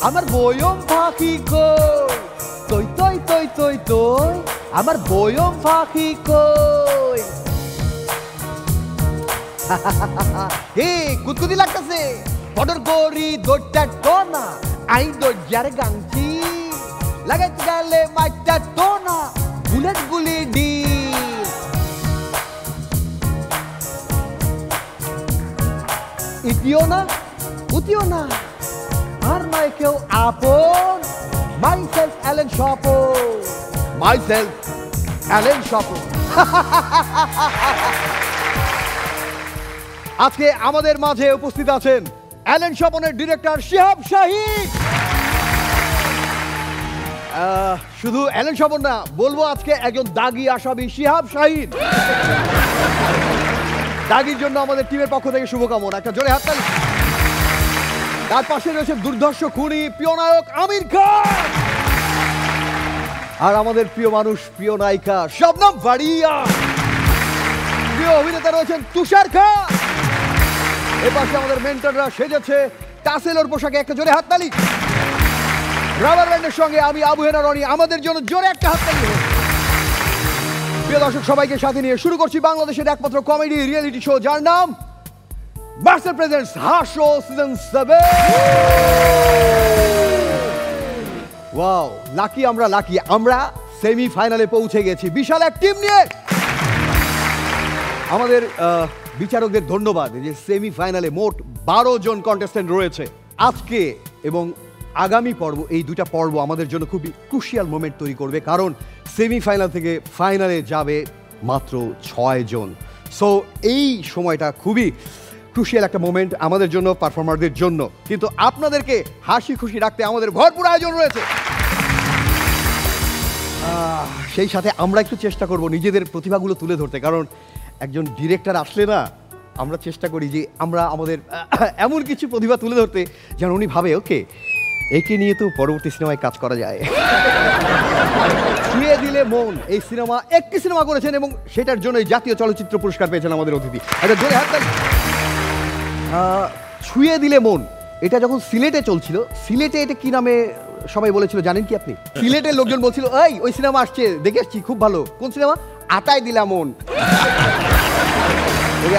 আমার বয়ম পাখি কই, তই তই তই তই তই আমার বয়ম পাখি কই। হে কুতকুতি লাগতেছে পটর গরি দোটা টোনা আই দরজার গাংচি লাগাইতে গেলে মাইটা টোনা বুলেট গুলি ডি ইতিও না উতিও না আর নয় কেউ আপন। Myself Allen Swapan, myself Allen Swapan. আজকে আমাদের মাঝে উপস্থিত আছেন অ্যালেন শপনের ডিরেক্টর শিহাব শাহিন। শুধু অ্যালেন শপন না, বলবো আজকে একজন দাগি আসামি শিহাব শাহিন। দাগির জন্য আমাদের টিমের পক্ষ থেকে শুভকামনা, একটা জোরে হাততালি। তার পাশে রয়েছে দুর্ধর্ষ খুনি প্রিয় নায়ক আমির খান, আর আমাদের প্রিয় মানুষ প্রিয় নায়িকা শবনম ফারিয়া। প্রিয় অভিনেতা রয়েছেন তুষার খান। এ পাশে আমাদের মেন্টররা সেজেছে টাসেলোর পোশাকে, একটা জোরে হাততালি। রাবার ব্যান্ডের সঙ্গে আমি আবু হেনা রনি, আমাদের জন্য জোরে একটা হাততালি। প্রিয় দর্শক, সবাইকে সাথে নিয়ে শুরু করছি বাংলাদেশের একমাত্র কমেডি রিয়েলিটি শো, যার নাম বার্সেল প্রেজেন্টস হাসো সিজন 7। ওয়াও, লাকি আমরা, লাকি আমরা সেমিফাইনালে পৌঁছে গেছি বিশাল এক টিম নিয়ে। আমাদের বিচারকদের ধন্যবাদ যে সেমিফাইনালে মোট 12 জন কন্টেস্ট্যান্ট রয়েছে। আজকে এবং আগামী পর্ব, এই দুটা পর্ব আমাদের জন্য খুবই ক্রুশিয়াল মোমেন্ট তৈরি করবে, কারণ সেমিফাইনাল থেকে ফাইনালে যাবে মাত্র 6 জন। সো এই সময়টা খুবই ক্রুশিয়াল একটা মোমেন্ট আমাদের জন্য, পারফর্মারদের জন্য। কিন্তু আপনাদেরকে হাসি খুশি রাখতে আমাদের ভরপুর আয়োজন রয়েছে। সেই সাথে আমরা একটু চেষ্টা করব নিজেদের প্রতিভাগুলো তুলে ধরতে, কারণ একজন ডিরেক্টর আসলে না, আমরা চেষ্টা করি যে আমরা আমাদের এমন কিছু প্রতিভা তুলে ধরতে যেন উনি ভাবে ওকে, একে নিয়ে তো পরবর্তী সিনেমায় কাজ করা যায়। ছুঁয়ে দিলে মন এই সিনেমা একটি সিনেমা করেছেন এবং সেটার জন্য জাতীয় চলচ্চিত্র পুরস্কার পেয়েছেন আমাদের অতিথি। এটা জোরে হাততালি। ছুঁয়ে দিলে মন, এটা যখন সিলেটে চলছিল, সিলেটে এটা কি নামে সবাই বলেছিল জানেন কি আপনি? সিলেটের লোকজন বলছিল এই ওই সিনেমা আসছে, দেখে আসছি, খুব ভালো। কোন সিনেমা? আটাই দিলা মন।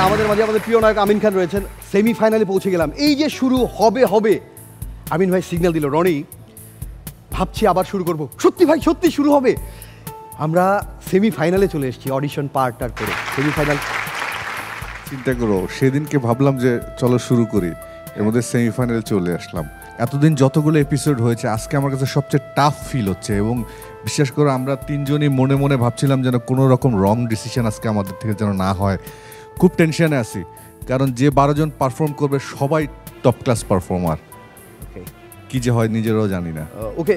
আমাদের মাঝে আমাদের প্রিয় নায়ক আমিন খান রয়েছেন। সেমিফাইনালে পৌঁছে গেলাম, এই যে শুরু হবে হবে, আমিন ভাই সিগন্যাল দিল, রনি ভাবছি আবার শুরু করব। সত্যি ভাই, সত্যি শুরু হবে। আমরা সেমিফাইনালে চলে এসেছি অডিশন পার্টার করে। সেমিফাইনাল চিন্তা করো, সেদিনকে ভাবলাম যে চলো শুরু করি, এর মধ্যে সেমিফাইনালে চলে আসলাম। এতদিন যতগুলো এপিসোড হয়েছে, আজকে আমার কাছে সবচেয়ে টাফ ফিল হচ্ছে। এবং বিশেষ করে আমরা তিনজনই মনে মনে ভাবছিলাম যেন কোনো রকম রং ডিসিশন আজকে আমাদের থেকে যেন না হয়। খুব টেনশনে আছি, কারণ যে 12 জন পারফর্ম করবে সবাই টপ ক্লাস পারফর্মার। কি যে হয় নিজেরাও জানি না। ওকে,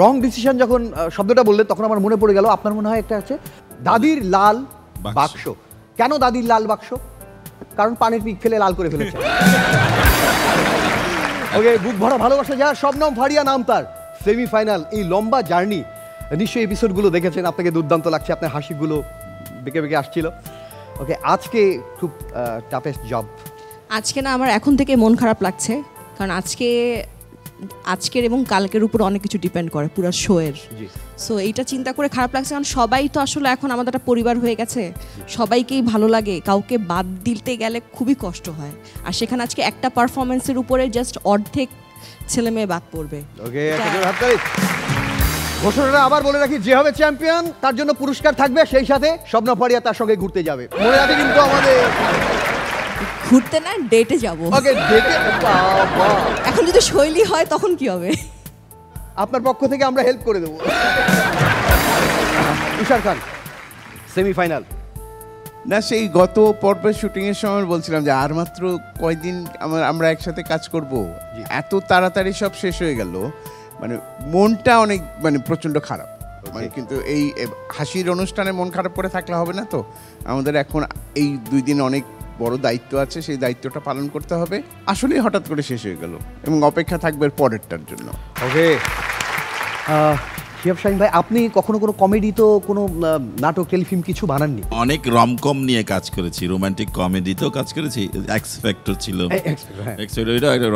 রং ডিসিশন যখন শব্দটা বললেন তখন আমার মনে পড়ে গেল, আপনার মনে হয় একটা আছে দাদির লাল বাক্স। কেন দাদির লাল বাক্স? কারণ পানির পিক ফেলে লাল করে ফেলেছে। ওকে, বুক ভরা ভালোবাসা যার, শবনম ফারিয়া নাম তার। সেমিফাইনাল, এই লম্বা জার্নি, নিশ্চয়ই এপিসোডগুলো দেখেছেন, আপনাকে দুর্দান্ত লাগছে, আপনার হাসিগুলো বেঁকে বেঁকে আসছিল। ওকে, আজকে খুব টাফেস্ট জব। আজকে না আমার এখন থেকে মন খারাপ লাগছে, কারণ আজকের এবং কালকের উপর অনেক কিছু ডিপেন্ড করে পুরো শোয়ের। সো এইটা চিন্তা করে খারাপ লাগছে, কারণ সবাই তো আসলে এখন আমাদের একটা পরিবার হয়ে গেছে, সবাইকেই ভালো লাগে, কাউকে বাদ দিতে গেলে খুবই কষ্ট হয়। আর সেখানে আজকে একটা পারফরমেন্সের উপরে জাস্ট অর্ধেক ছেলে মেয়ে বাদ পড়বে। ওকে, ঘোষণাটা আবার বলে রাখি, যে হবে চ্যাম্পিয়ন তার জন্য পুরস্কার থাকবে, সেই সাথে শবনম ফারিয়া তার সঙ্গে ঘুরতে যাবে। মনে আছে কিন্তু আমাদের ঘুরতে না, ডেটে যাব। ওকে, ডেটে। এখন যদি শৈলী হয় তখন কি হবে? আপনার পক্ষ থেকে আমরা হেল্প করে দেবো। তুষার খান, সেমিফাইনাল না, সেই গত পর্বের শুটিংয়ের সময় বলছিলাম যে আর মাত্র কয়দিন আমরা একসাথে কাজ করব, এত তাড়াতাড়ি সব শেষ হয়ে গেল, মানে মনটা অনেক মানে প্রচণ্ড খারাপ। মানে কিন্তু এই হাসির অনুষ্ঠানে মন খারাপ করে থাকলে হবে না, তো আমাদের এখন এই 2 দিন অনেক বড় দায়িত্ব আছে, সেই দায়িত্বটা পালন করতে হবে। আসলেই হঠাৎ করে শেষ হয়ে গেল এবং অপেক্ষা থাকবে পরেরটার জন্য। ওকে, শিহাব শাহীন ভাই, আপনি কখনো কোনো কমেডি তো কোনো নাটক টেলিফিল্ম কিছু বানাননি? অনেক রমকম নিয়ে কাজ করেছি, রোমান্টিক কমেডিতেও কাজ করেছি। এক্স ফ্যাক্টর ছিল, এক্স ফ্যাক্টর এটা একটা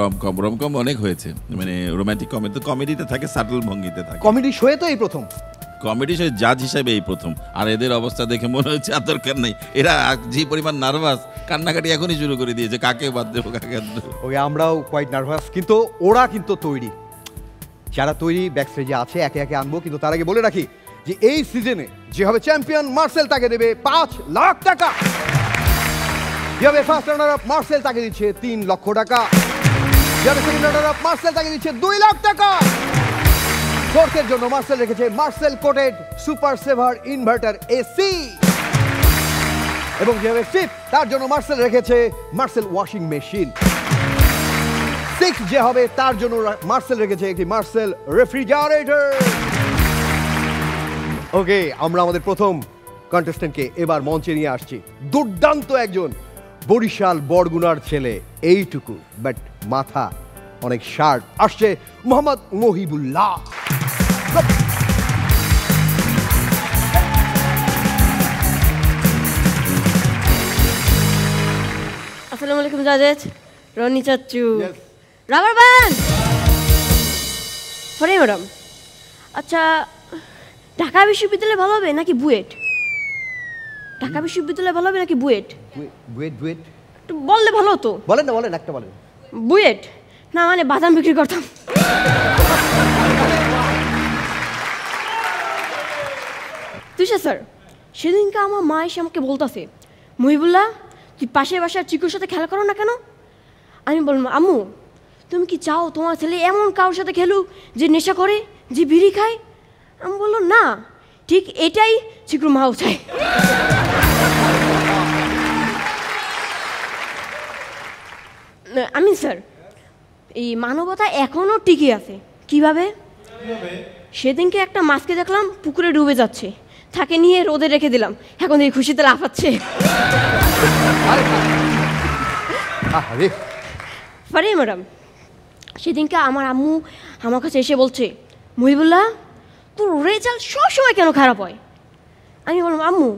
রমকম অনেক হয়েছে। মানে রোমান্টিক কমেডি, কমেডিতে থাকে সাটল ভঙ্গিতে থাকে। কমেডি শোয়ে তো এই প্রথম? কমেডি শো জাজ হিসাবে এই প্রথম। আর এদের অবস্থা দেখে মনে হচ্ছে আর দরকার নেই, এরা যে পরিমাণ নার্ভাস, কান্নাকাটি এখনই শুরু করে দিয়েছে, কাকে বাদ দেবো কাকে বাদ দেবো। ওকে, আমরাও কোয়াইট নার্ভাস, কিন্তু ওরা কিন্তু তৈরি, যারা তৈরি ব্যাকস্টেজে আছে, একে একে আনবো। কিন্তু তার আগে বলে রাখি যে এই সিজনে যে হবে চ্যাম্পিয়ন, মার্সেল তাকে দেবে 5 লাখ টাকা। যে হবে ফার্স্ট রানার আপ, মার্সেল তাকে দিচ্ছে 3 লক্ষ টাকা। যে হবে সেকেন্ড রানার আপ, মার্সেল তাকে দিচ্ছে 2 লাখ টাকা। ফোর্থের জন্য মার্সেল রেখেছে Marcel coated super saver inverter AC. এবং যে হবে ফিফথ, তার জন্য মার্সেল রেখেছে মার্সেল ওয়াশিং মেশিন। 6 যে হবে তার জন্য মার্সেল রেখেছে একটি মার্সেল রেফ্রিজারেটর। ওকে, আমরা আমাদের প্রথম কন্টেস্ট্যান্টকে এবার মঞ্চে নিয়ে আসছি। দুর্দান্ত একজন বরিশাল বরগুনার ছেলে, এইটুকু বাট মাথা অনেক শার্ট। আসছে মোহাম্মদ মহিবুল্লাহ। আসসালামু আলাইকুম জাজেদ, রনি চাচ্চু, রাবার ব্যান্ড, সরি ম্যাডাম। আচ্ছা, ঢাকা বিশ্ববিদ্যালয় ভালো হবে নাকি বুয়েট? ঢাকা বিশ্ববিদ্যালয় ভালো হবে নাকি বুয়েট? বুয়েট, বুয়েট একটু বললে ভালো হতো। বলেন না, বলেন একটা বলেন। বুয়েট না, মানে বাদাম বিক্রি করতাম। তুষার স্যার, সেদিনকে আমার মা এসে আমাকে বলতেছে, মহিবুল্লাহ তুই পাশের বাসার চিকুর সাথে খেলা করো না কেন? আমি বললাম, আম্মু তুমি কি চাও তোমার ছেলে এমন কারোর সাথে খেলুক যে নেশা করে, যে বিড়ি খায়? আমি বললো না, ঠিক এটাই চিকুর মাও চায়। আমি স্যার, এই মানবতা এখনও টিকে আছে। কিভাবে? সেদিনকে একটা মাছকে দেখলাম পুকুরে ডুবে যাচ্ছে, তাকে নিয়ে রোদে রেখে দিলাম, এখন এই খুশিতে লাফাচ্ছে। পারি ম্যাডাম, সেদিনকে আমার আম্মু আমার কাছে এসে বলছে, মহিবুল্লাহ তোর রেজাল্ট সবসময় কেন খারাপ হয়? আমি বললাম, আম্মু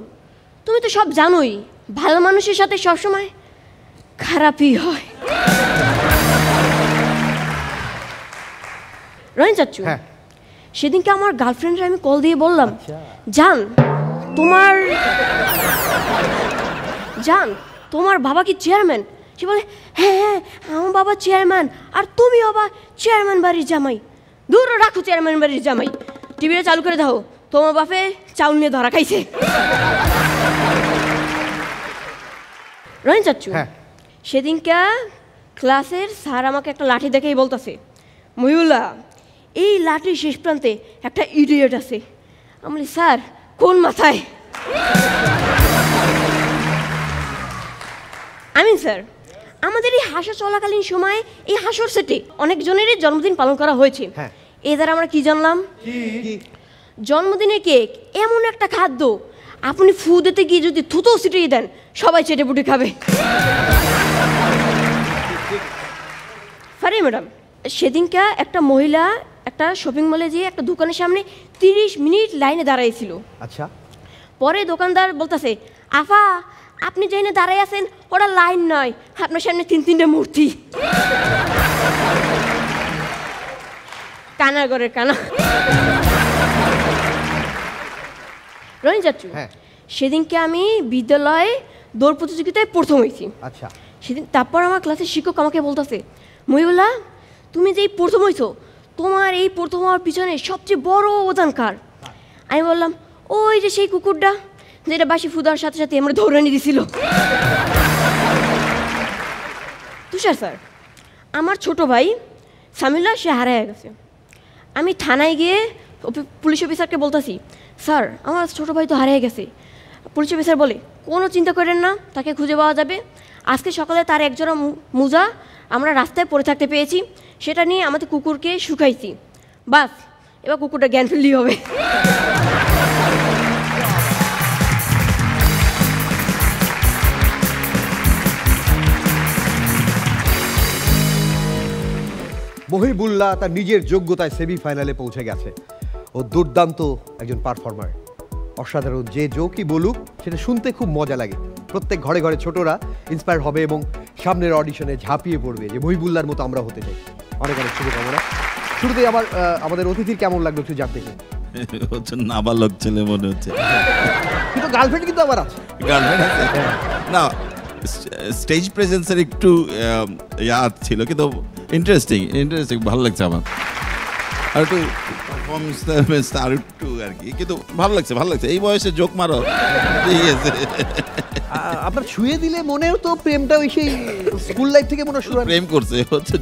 তুমি তো সব জানোই, ভালো মানুষের সাথে সবসময় খারাপই হয়। রনি চাচ্চু, সেদিনকে আমার গার্লফ্রেন্ডের আমি কল দিয়ে বললাম, জান তোমার বাবা কি চেয়ারম্যান? সে বলে, হ্যাঁ হ্যাঁ আমার বাবা চেয়ারম্যান, আর তুমি বাবা চেয়ারম্যান বাড়ির জামাই। দূর রাখো চেয়ারম্যান বাড়ির জামাই, টিভিটা চালু করে দাও, তোমার বাপে চাউল নিয়ে ধরা খাইছে। রনি চাচ্চু, সেদিনকে ক্লাসের স্যার আমাকে একটা লাঠি দেখেই বলতেছে, মহিবুল্লাহ এই লাঠির শেষ প্রান্তে একটা ইডিয়েট আছে। আমি বলি, স্যার কোন মাথায়? আমি স্যার, আমাদের এই হাসা চলাকালীন সময় এই হাসর সেটে অনেক জনেরই জন্মদিন পালন করা হয়েছে। এই দ্বারা আমরা কি জানলাম? জন্মদিনের কেক এমন একটা খাদ্য, আপনি ফু দিতে গিয়ে যদি থুতো ছিটিয়ে দেন, সবাই চেটে পুটে খাবে। পারি ম্যাডাম, সেদিনকে একটা মহিলা একটা শপিং মলে যেয়ে একটা দোকানের সামনে 30 মিনিট লাইনে দাঁড়াইছিল। আচ্ছা, পরে দোকানদার বলতেছে, আফা আপনি যেখানে দাঁড়াই আছেন ওটা লাইন নয়, আপনার সামনে 3-3টে মূর্তি। কানা ঘরের কানা। রনি চাচ্চু, সেদিনকে আমি বিদ্যালয়ে দৌড় প্রতিযোগিতায় প্রথম হয়েছি। আচ্ছা, সেদিন তারপর আমার ক্লাসের শিক্ষক আমাকে বলতেছে, মহিবুল্লাহ তুমি যেই প্রথম হয়েছো, তোমার এই প্রথম হওয়ার পিছনে সবচেয়ে বড় অবদান কার? আমি বললাম, ওই যে সেই কুকুরটা যেটা বাসি ফুদার সাথে সাথে আমরা দৌড়ানি দিছিল। তুষার স্যার, আমার ছোট ভাই সামিল্লা সে হারায় গেছে। আমি থানায় গিয়ে পুলিশ অফিসারকে বলতেছি, স্যার আমার ছোট ভাই তো হারিয়ে গেছে। পুলিশ অফিসার বলে, কোনো চিন্তা করেন না, তাকে খুঁজে পাওয়া যাবে। আজকে সকালে তার একজোড়া মোজা আমরা রাস্তায় পড়ে থাকতে পেয়েছি, সেটা নিয়ে আমাদের কুকুরকে শুকাইছি। বাস এবার কুকুরটা জ্ঞান ফিরলেই হবে। মহিবুল্লাহ তার নিজের যোগ্যতায় সেমিফাইনালে পৌঁছে গেছে। ও দুর্দান্ত একজন পারফর্মার, অসাধারণ। যে জোকই বলুক সেটা শুনতে খুব মজা লাগে। প্রত্যেক ঘরে ঘরে ছোটরা ইন্সপায়ার হবে এবং সামনের অডিশনে ঝাঁপিয়ে পড়বে যে মহিবুল্লাহর মতো আমরা হতে চাই। অনেক অনেক শুভকামনা। শুরুতেই আমাদের অতিথির কেমন লাগলো একটু জানতে চাই। হচ্ছে নাবালক ছেলে মনে হচ্ছে, কিন্তু গার্লফ্রেন্ড কিন্তু আবার আছে। গার্লফ্রেন্ড আছে না, স্টেজ প্রেজেন্সের একটু ইয়াদ ছিল, কিন্তু ইন্টারেস্টিং ভালো লাগছে আমার। আর একটু পারফরমেন্স আর একটু আর কি, কিন্তু ভালো লাগছে এই বয়সে জোক মারো, ঠিক আছে। আপনার ছুঁয়ে দিলে মনেও তো প্রেমটা ওই সেই স্কুল লাইফ থেকে মনে শুরু প্রেম করছে হচ্ছে।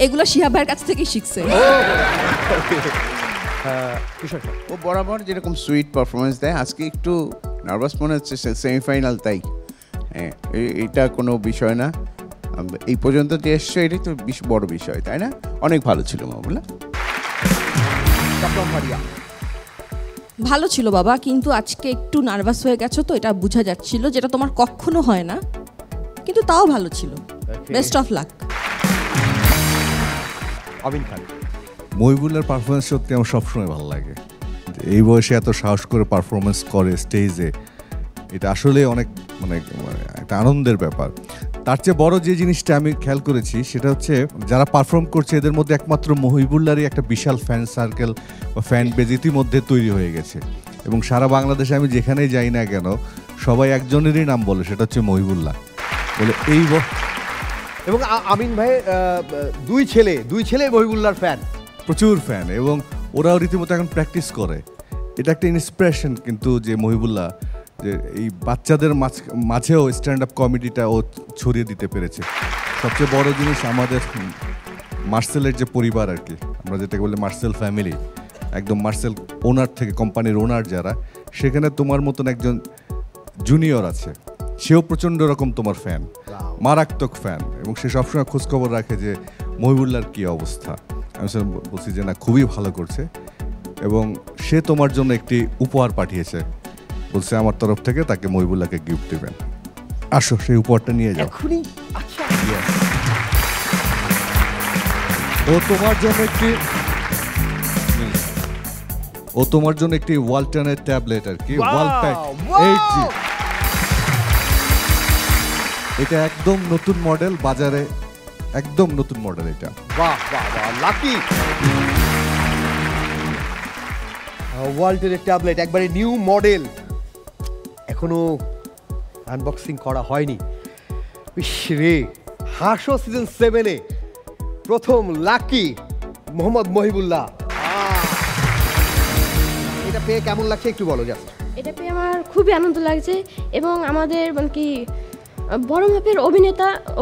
এগুলো শিহাব ভাইয়ের কাছ থেকেই শিখছে। ও বরাবর যেরকম সুইট পারফরমেন্স দেয়, আজকে একটু নার্ভাস মনে হচ্ছে, সেমিফাইনাল তাই। হ্যাঁ, এটা কোনো বিষয় না, এই পর্যন্ত যে এসছে এটাই তো বড় বিষয়, তাই না? অনেক ভালো ছিল মামুলা। ভালো ছিল বাবা, কিন্তু আজকে একটু নার্ভাস হয়ে গেছো তো, এটা বোঝা যাচ্ছিল, যেটা তোমার কখনো হয় না, কিন্তু তাও ভালো ছিল। Best of luck. Amin Khan. মহিবুল্লার পারফরমেন্স সত্যি আমার সবসময় ভালো লাগে। এই বয়সে এত সাহস করে পারফরমেন্স করে স্টেজে, এটা আসলে অনেক মানে একটা আনন্দের ব্যাপার। তার চেয়ে বড় যে জিনিসটা আমি খেয়াল করেছি সেটা হচ্ছে যারা পারফর্ম করছে এদের মধ্যে একমাত্র মহিবুল্লারই একটা বিশাল ফ্যান সার্কেল বা ফ্যান বেজ ইতিমধ্যে তৈরি হয়ে গেছে, এবং সারা বাংলাদেশে আমি যেখানেই যাই না কেন সবাই একজনেরই নাম বলে, সেটা হচ্ছে মহিবুল্লাহ বলে। এই এবং আমিন ভাই দুই ছেলে মহিবুল্লাহর ফ্যান, প্রচুর ফ্যান, এবং ওরাও রীতিমতো এখন প্র্যাকটিস করে। এটা একটা ইন্সপিরেশন কিন্তু, যে মহিবুল্লাহ যে এই বাচ্চাদের মাঝেও স্ট্যান্ড আপ কমেডিটা ও ছড়িয়ে দিতে পেরেছে। সবচেয়ে বড় জিনিস আমাদের মার্সেলের যে পরিবার আর কি, আমরা যেটাকে বলি মার্সেল ফ্যামিলি, একদম মার্সেল ওনার থেকে কোম্পানির ওনার যারা, সেখানে তোমার মতন একজন জুনিয়র আছে, সেও প্রচণ্ড রকম তোমার ফ্যান, মারাত্মক ফ্যান, এবং সে সবসময় খোঁজখবর রাখে যে মহিবুল্লাহর কী অবস্থা। আমি বলছি যে না, খুবই ভালো করছে, এবং সে তোমার জন্য একটি উপহার পাঠিয়েছে, বলছে আমার তরফ থেকে তাকে মহিবুল্লাহকে গিফট দেবেন। আসো সেই উপহারটা নিয়ে যাও। ও তোমার জন্য একটি ওয়ালটনের ট্যাবলেট আর কি, ওয়ালপ্যাক 8G। এটা একদম নতুন মডেল, বাজারে একদম নতুন মডেল এটা। বাহ বাহ বাহ, লাকি। ওয়ালটনের ট্যাবলেট একবারে নিউ মডেল, এখনো আনবক্সিং করা হয়নি। রে হাসো সিজন 7-এ প্রথম লাকি মোহাম্মদ মহিবুল্লাহ, এটা পেয়ে কেমন লাগছে একটু বলো জাস্ট। এটা পেয়ে আমার খুবই আনন্দ লাগছে, এবং আমাদের মানে কি বড় মাপের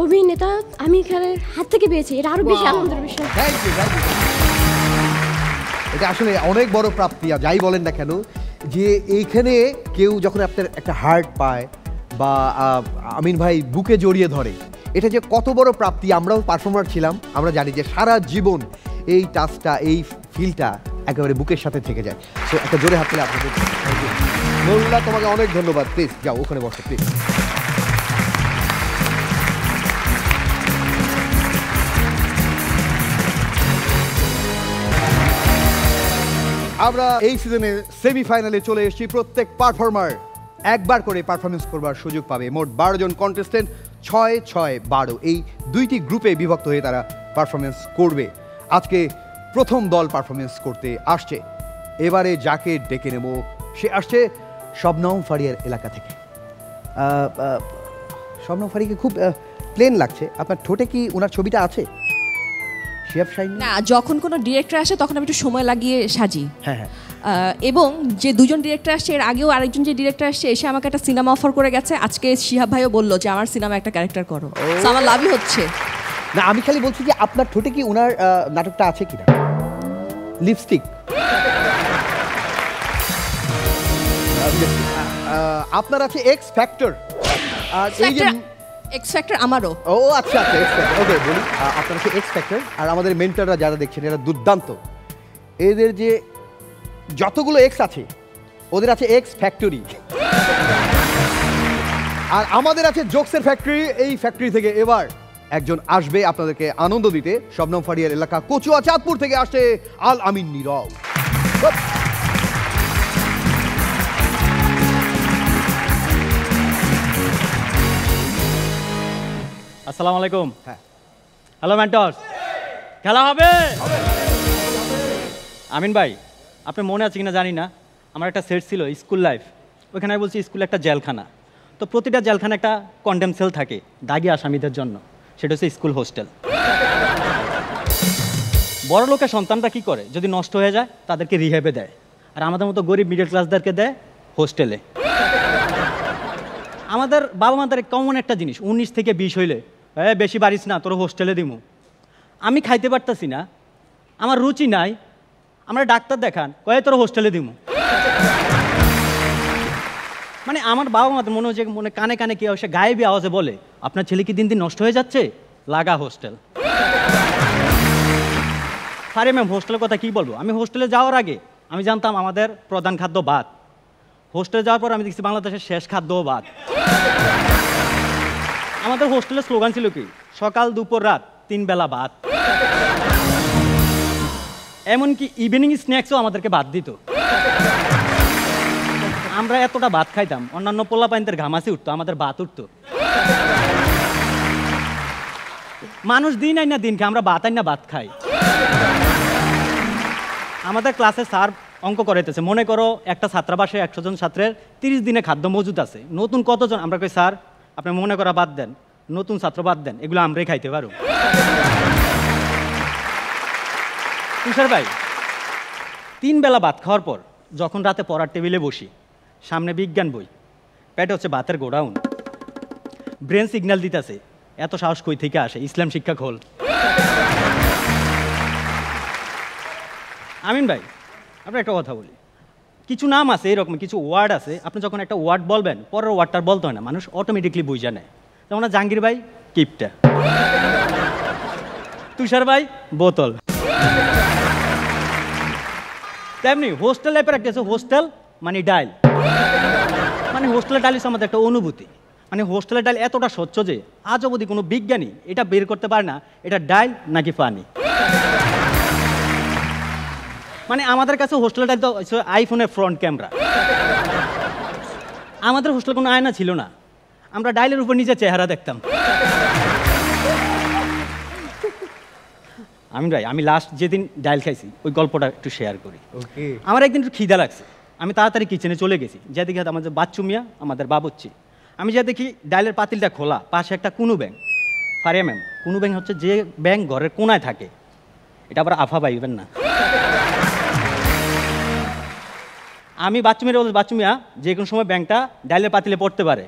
অভিনেতা আমির খানের হাত থেকে পেয়েছি, এটা আরো বেশি আনন্দের বিষয়। এটা আসলে অনেক বড় প্রাপ্তি। যাই বলেন না কেন, যে এইখানে কেউ যখন আপনার একটা হার্ট পায় বা আমিন ভাই বুকে জড়িয়ে ধরে, এটা যে কত বড় প্রাপ্তি। আমরাও পারফর্মার ছিলাম, আমরা জানি যে সারা জীবন এই টাচটা, এই ফিলটা একেবারে বুকের সাথে থেকে যায়। সো একটা জোরে হাত পেলে আপনাদের মহিবুল্লাহ, তোমাকে অনেক ধন্যবাদ। প্লিজ যাও ওখানে বসো প্লিজ। আমরা এই সিজনে সেমিফাইনালে চলে এসেছি। প্রত্যেক পারফর্মার একবার করে পারফরমেন্স করবার সুযোগ পাবে। মোট 12 জন কন্টেস্টেন্ট, 6, 6, 12 এই দুইটি গ্রুপে বিভক্ত হয়ে তারা পারফরমেন্স করবে। আজকে প্রথম দল পারফরমেন্স করতে আসছে। এবারে যাকে ডেকে নেব সে আসছে শবনম ফারিয়ার এলাকা থেকে। শবনম ফারিকে খুব প্লেন লাগছে, আপনার ঠোঁটে কি ওনার ছবিটা আছে? না, যখন কোনো ডিরেক্টর আসে তখন আমি একটু সময় লাগিয়ে সাজি। হ্যাঁ হ্যাঁ। এবং যে দুজন ডিরেক্টর আসছে, এর আগেও আরেকজন যে ডিরেক্টর আসছে এসে আমাকে একটা সিনেমা অফার করে গেছে। আজকে শিহাব ভাইও বললো যে আমার সিনেমা একটা ক্যারেক্টার করো, তো আমার লাভই হচ্ছে। না, আমি খালি বলছি যে আপনার ঠোঁটে কি ওনার নাটকটা আছে কিনা, লিপস্টিক। আপনার আছে এক্স ফ্যাক্টর। আর এই যে এক্স ফ্যাক্টর আমারও। ও আচ্ছা আচ্ছা এক্স ফ্যাক্টর, ওকে বলি আপনারা হচ্ছে এক্স ফ্যাক্টর আর আমাদের মেন্টররা যারা দেখছেন এরা দুর্দান্ত। এদের যে যতগুলো এক্স আছে ওদের আছে এক্স ফ্যাক্টরি, আর আমাদের আছে জোকসের ফ্যাক্টরি। এই ফ্যাক্টরি থেকে এবার একজন আসবে আপনাদেরকে আনন্দ দিতে। শবনম ফারিয়ার এলাকা কচুয়া চাঁদপুর থেকে আসে আল আমিন নীরব। আসসালামু আলাইকুম। হ্যাঁ হ্যালো মেন্টরস, খেলা হবে? আমিন ভাই, আপনি মনে আছে কিনা জানি না, আমার একটা সেট ছিল স্কুল লাইফ। ওইখানে আমি বলছি স্কুলে একটা জেলখানা, তো প্রতিটা জেলখানা একটা কন্ডেম সেল থাকে দাগি আসামিদের জন্য, সেটা হচ্ছে স্কুল হোস্টেল। বড় লোকের সন্তানরা কি করে, যদি নষ্ট হয়ে যায় তাদেরকে রিহেবে দেয়, আর আমাদের মতো গরিব মিডল ক্লাসদেরকে দেয় হোস্টেলে। আমাদের বাবা মাদের কমন একটা জিনিস, 19 থেকে 20 হইলে বেশি বাড়িস না, তোর হোস্টেলে দিমু। আমি খাইতে পারতাছি না, আমার রুচি নাই, আমরা ডাক্তার দেখান, কয়ে তোর হোস্টেলে দিমু। মানে আমার বাবা মাদের মনে হচ্ছে মনে কানে কানে কি সে গায়েবী আওয়াজে বলে, আপনার ছেলে কি দিন দিন নষ্ট হয়ে যাচ্ছে, লাগা হোস্টেল। আরে ম্যাম, হোস্টেলের কথা কি বলবো, আমি হোস্টেলে যাওয়ার আগে আমি জানতাম আমাদের প্রধান খাদ্য ভাত। হোস্টেলে যাওয়ার পর আমি দেখছি বাংলাদেশের শেষ খাদ্যও ভাত। আমাদের হোস্টেলের স্লোগান ছিল কি, সকাল দুপুর রাত 3 বেলা ভাত। এমনকি ইভিনিং স্ন্যাক্সও আমাদেরকে ভাত দিত। আমরা এতটা ভাত খাইতাম, অন্যান্য পোলা পাইনদের ঘামাসি উঠতো, আমাদের ভাত উঠতো। মানুষ দিন আই না দিন খায়, আমরা ভাত আই না ভাত খাই। আমাদের ক্লাসে স্যার অঙ্ক করাইতেছে, মনে করো একটা ছাত্রাবাসে 100 জন ছাত্রের 30 দিনে খাদ্য মজুদ আছে, নতুন কতজন? আমরা কই স্যার আপনি মনে করা বাদ দেন, নতুন ছাত্র বাদ দেন, এগুলো আমরাই খাইতে পারো। তুষার ভাই, 3 বেলা ভাত খাওয়ার পর যখন রাতে পড়ার টেবিলে বসি, সামনে বিজ্ঞান বই, পেটে হচ্ছে ভাতের গোডাউন, ব্রেন সিগন্যাল দিতেছে এত সাহস কই থেকে আসে, ইসলাম শিক্ষা খোল। আমিন ভাই, আপনার একটা কথা বলি, কিছু নাম আছে এরকম, কিছু ওয়ার্ড আছে, আপনি যখন একটা ওয়ার্ড বলবেন পরের ওয়ার্ডটার বলতে হয় না, মানুষ অটোমেটিকলি বুঝে নেয়। যেমন জাহাঙ্গীর ভাই কিপটা, তুষার ভাই বোতল। তেমনি হোস্টেল লাইফের একটা আছে, হোস্টেল মানে ডাইল। মানে হোস্টেলের ডাইল হচ্ছে আমাদের একটা অনুভূতি। মানে হোস্টেলের ডাইল এতটা স্বচ্ছ যে আজ অবধি কোনো বিজ্ঞানী এটা বের করতে পারে না এটা ডাইল নাকি পানি। মানে আমাদের কাছে হোস্টেলের ডাইল তো আইফোনের ফ্রন্ট ক্যামেরা। আমাদের হোস্টেলে কোনো আয়না ছিল না, আমরা ডাইলের উপর নিজের চেহারা দেখতাম। আমি ভাই, আমি লাস্ট যেদিন ডাইল খাইছি ওই গল্পটা একটু শেয়ার করি। আমার একদিন একটু খিদা লাগছে, আমি তাড়াতাড়ি কিচেনে চলে গেছি, যে দেখি আমাদের বাচ্চু মিয়া আমাদের বাবুচ্ছি। আমি যা দেখি ডাইলের পাতিলটা খোলা, পাশে একটা কুনু ব্যাং। ফারিয়া ম্যাম, কুনু ব্যাং হচ্ছে যে ব্যাং ঘরের কোনায় থাকে, এটা আবার আফা পাইবেন না। আমি বাচ্চু মেয়ের বলছি, বাচ্চু মিয়া যে কোনো সময় ব্যাংকটা ডাইলের পাতিলে পড়তে পারে।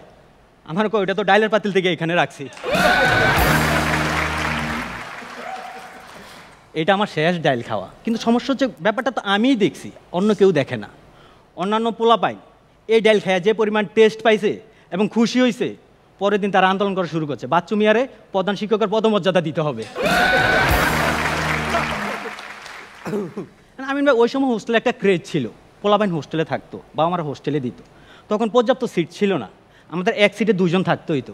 আমার কই ওটা তো ডাইলের পাতিল থেকে এখানে রাখছি। এটা আমার শেষ ডাইল খাওয়া, কিন্তু সমস্যা হচ্ছে ব্যাপারটা তো আমিই দেখছি, অন্য কেউ দেখে না। অন্যান্য পোলা পাই এই ডাইল খাইয়া যে পরিমাণ টেস্ট পাইছে এবং খুশি হয়েছে, পরের দিন তারা আন্দোলন করা শুরু করছে, বাচ্চু মিয়ারে প্রধান শিক্ষকের পদমর্যাদা দিতে হবে। আমি ওই সময় হোস্টেলে একটা ক্রেজ ছিল, পোলাবাইন হোস্টেলে থাকতো বা আমার হোস্টেলে দিত, তখন পর্যাপ্ত সিট ছিল না, আমাদের এক সিটে 2 জন থাকতো হইতো।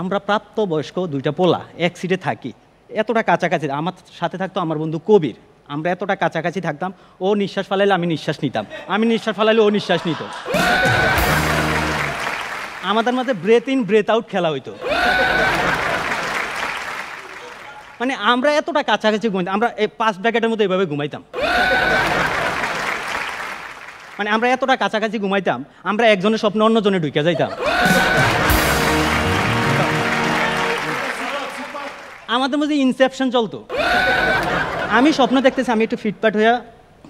আমরা প্রাপ্ত বয়স্ক 2টা পোলা এক সিটে থাকি, এতটা কাছাকাছি। আমার সাথে থাকতো আমার বন্ধু কবির, আমরা এতটা কাছাকাছি থাকতাম, ও নিঃশ্বাস ফালাইলে আমি নিঃশ্বাস নিতাম, আমি নিঃশ্বাস ফালাইলে ও নিঃশ্বাস নিত। আমাদের মধ্যে ব্রেথ ইন ব্রেথ আউট খেলা হইতো। মানে আমরা এতটা কাছাকাছি ঘুমাইতাম, আমরা এই 5 ব্র্যাকেটের মধ্যে এভাবে ঘুমাইতাম। মানে আমরা এতটা কাছাকাছি ঘুমাইতাম, আমরা একজনের স্বপ্ন অন্যজনে ঢুকে যাইতাম। আমাদের মধ্যে ইনসেপশন চলতো। আমি স্বপ্ন দেখতেছি আমি একটু ফিটফাট হয়ে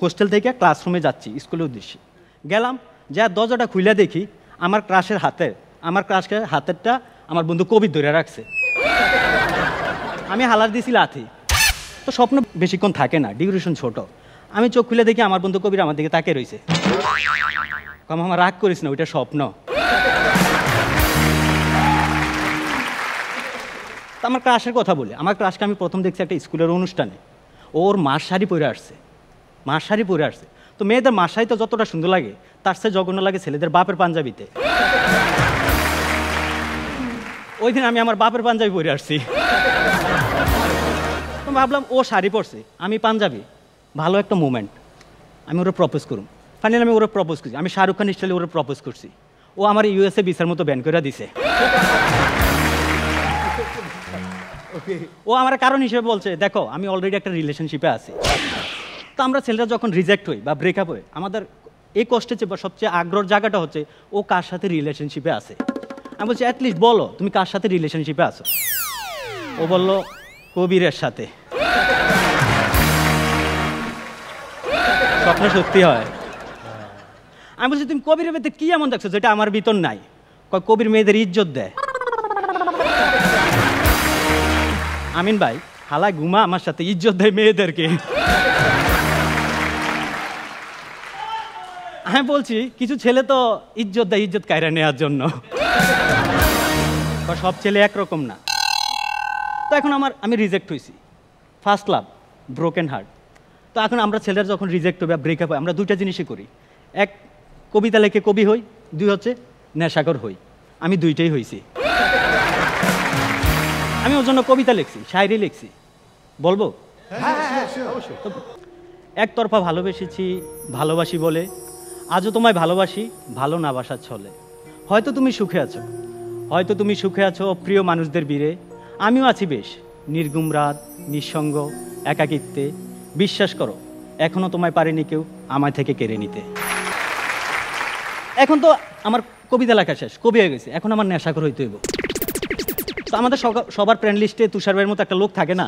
হোস্টেল থেকে ক্লাসরুমে যাচ্ছি স্কুলের উদ্দেশ্যে। গেলাম, যা দরজাটা খুলে দেখি আমার ক্রাশের হাতেরটা আমার বন্ধু কবির ধরে রাখছে। আমি হালার দিয়েছি লাথি। তো স্বপ্ন বেশিক্ষণ থাকে না, ডিউরেশন ছোট। আমি চোখ খুলে দেখি আমার বন্ধু কবির আমার দিকে তাকিয়ে রয়েছে। আমার রাগ করিস না, ওইটা স্বপ্ন। তো আমার ক্রাশের কথা বলি, আমার ক্রাশকে আমি প্রথম দেখছি একটা স্কুলের অনুষ্ঠানে, ওর মার শাড়ি পরে আসছে, মার শাড়ি পরে আসছে। তো মেয়েদের মার শাড়ি তো যতটা সুন্দর লাগে তার চেয়ে জঘন্য লাগে ছেলেদের বাপের পাঞ্জাবিতে। ওই দিন আমি আমার বাপের পাঞ্জাবি পরে আসছি। তো ভাবলাম ও শাড়ি পরছে, আমি পাঞ্জাবি, ভালো একটা মোমেন্ট, আমি ওরা প্রপোজ করুম। ফাইনালি আমি ওরা প্রপোজ করছি, আমি শাহরুখ খান স্টাইলে ওরা প্রপোজ করছি। ও আমার ইউএসএ ভিসার মতো ব্যান করে দিছে। ও আমার কারণ হিসেবে বলছে, দেখো আমি অলরেডি একটা রিলেশনশিপে আছি। তো আমরা ছেলেরা যখন রিজেক্ট হই বা ব্রেকআপ হই, আমাদের এই কষ্টের চেয়ে সবচেয়ে আগ্রহের জায়গাটা হচ্ছে ও কার সাথে রিলেশনশিপে আছে। আমি বলছি অ্যাটলিস্ট বলো তুমি কার সাথে রিলেশনশিপে আছো। ও বলল কবিরের সাথে। স্বপ্ন সত্যি হয়। আমি বলছি তুমি কবিরের মেয়েদের কি এমন দেখছো যেটা আমার ভিতর নাই? কবির মেয়েদের ইজ্জত দেয়। আমিন ভাই হালা ঘুমা আমার সাথে ইজ্জত দেয় মেয়েদেরকে। আমি বলছি কিছু ছেলে তো ইজ্জত দেয় ইজ্জত কায়রা নেওয়ার জন্য, সব ছেলে একরকম না। তো এখন আমি রিজেক্ট হয়েছি, ফার্স্ট লাভ, ব্রোকেন হার্ট। তো এখন আমরা ছেলেরা যখন রিজেক্ট হবে ব্রেকআপ হয়, আমরা দুইটা জিনিসই করি, এক কবিতা লেখে কবি হই, দুই হচ্ছে নেশাখোর হই। আমি দুইটাই হয়েছি। আমি ওর জন্য কবিতা লিখছি, শায়রি লিখছি, বলবো? তো একতরফা ভালোবেসেছি ভালোবাসি বলে, আজও তোমায় ভালোবাসি ভালো না বাসার ছলে। হয়তো তুমি সুখে আছো, হয়তো তুমি সুখে আছো প্রিয় মানুষদের বীরে, আমিও আছি বেশ নির্গুম রাত নিঃসঙ্গ একাকিত্বে। বিশ্বাস করো এখনো তোমায় পারেনি কেউ আমায় থেকে কেড়ে নিতে। এখন তো আমার কবিতা লেখা শেষ, কবি হয়ে গেছে, এখন আমার নেশাখোর হইতে হইব। তো আমাদের সবার ফ্রেন্ড লিস্টে তুষার ভাইয়ের মতো একটা লোক থাকে না?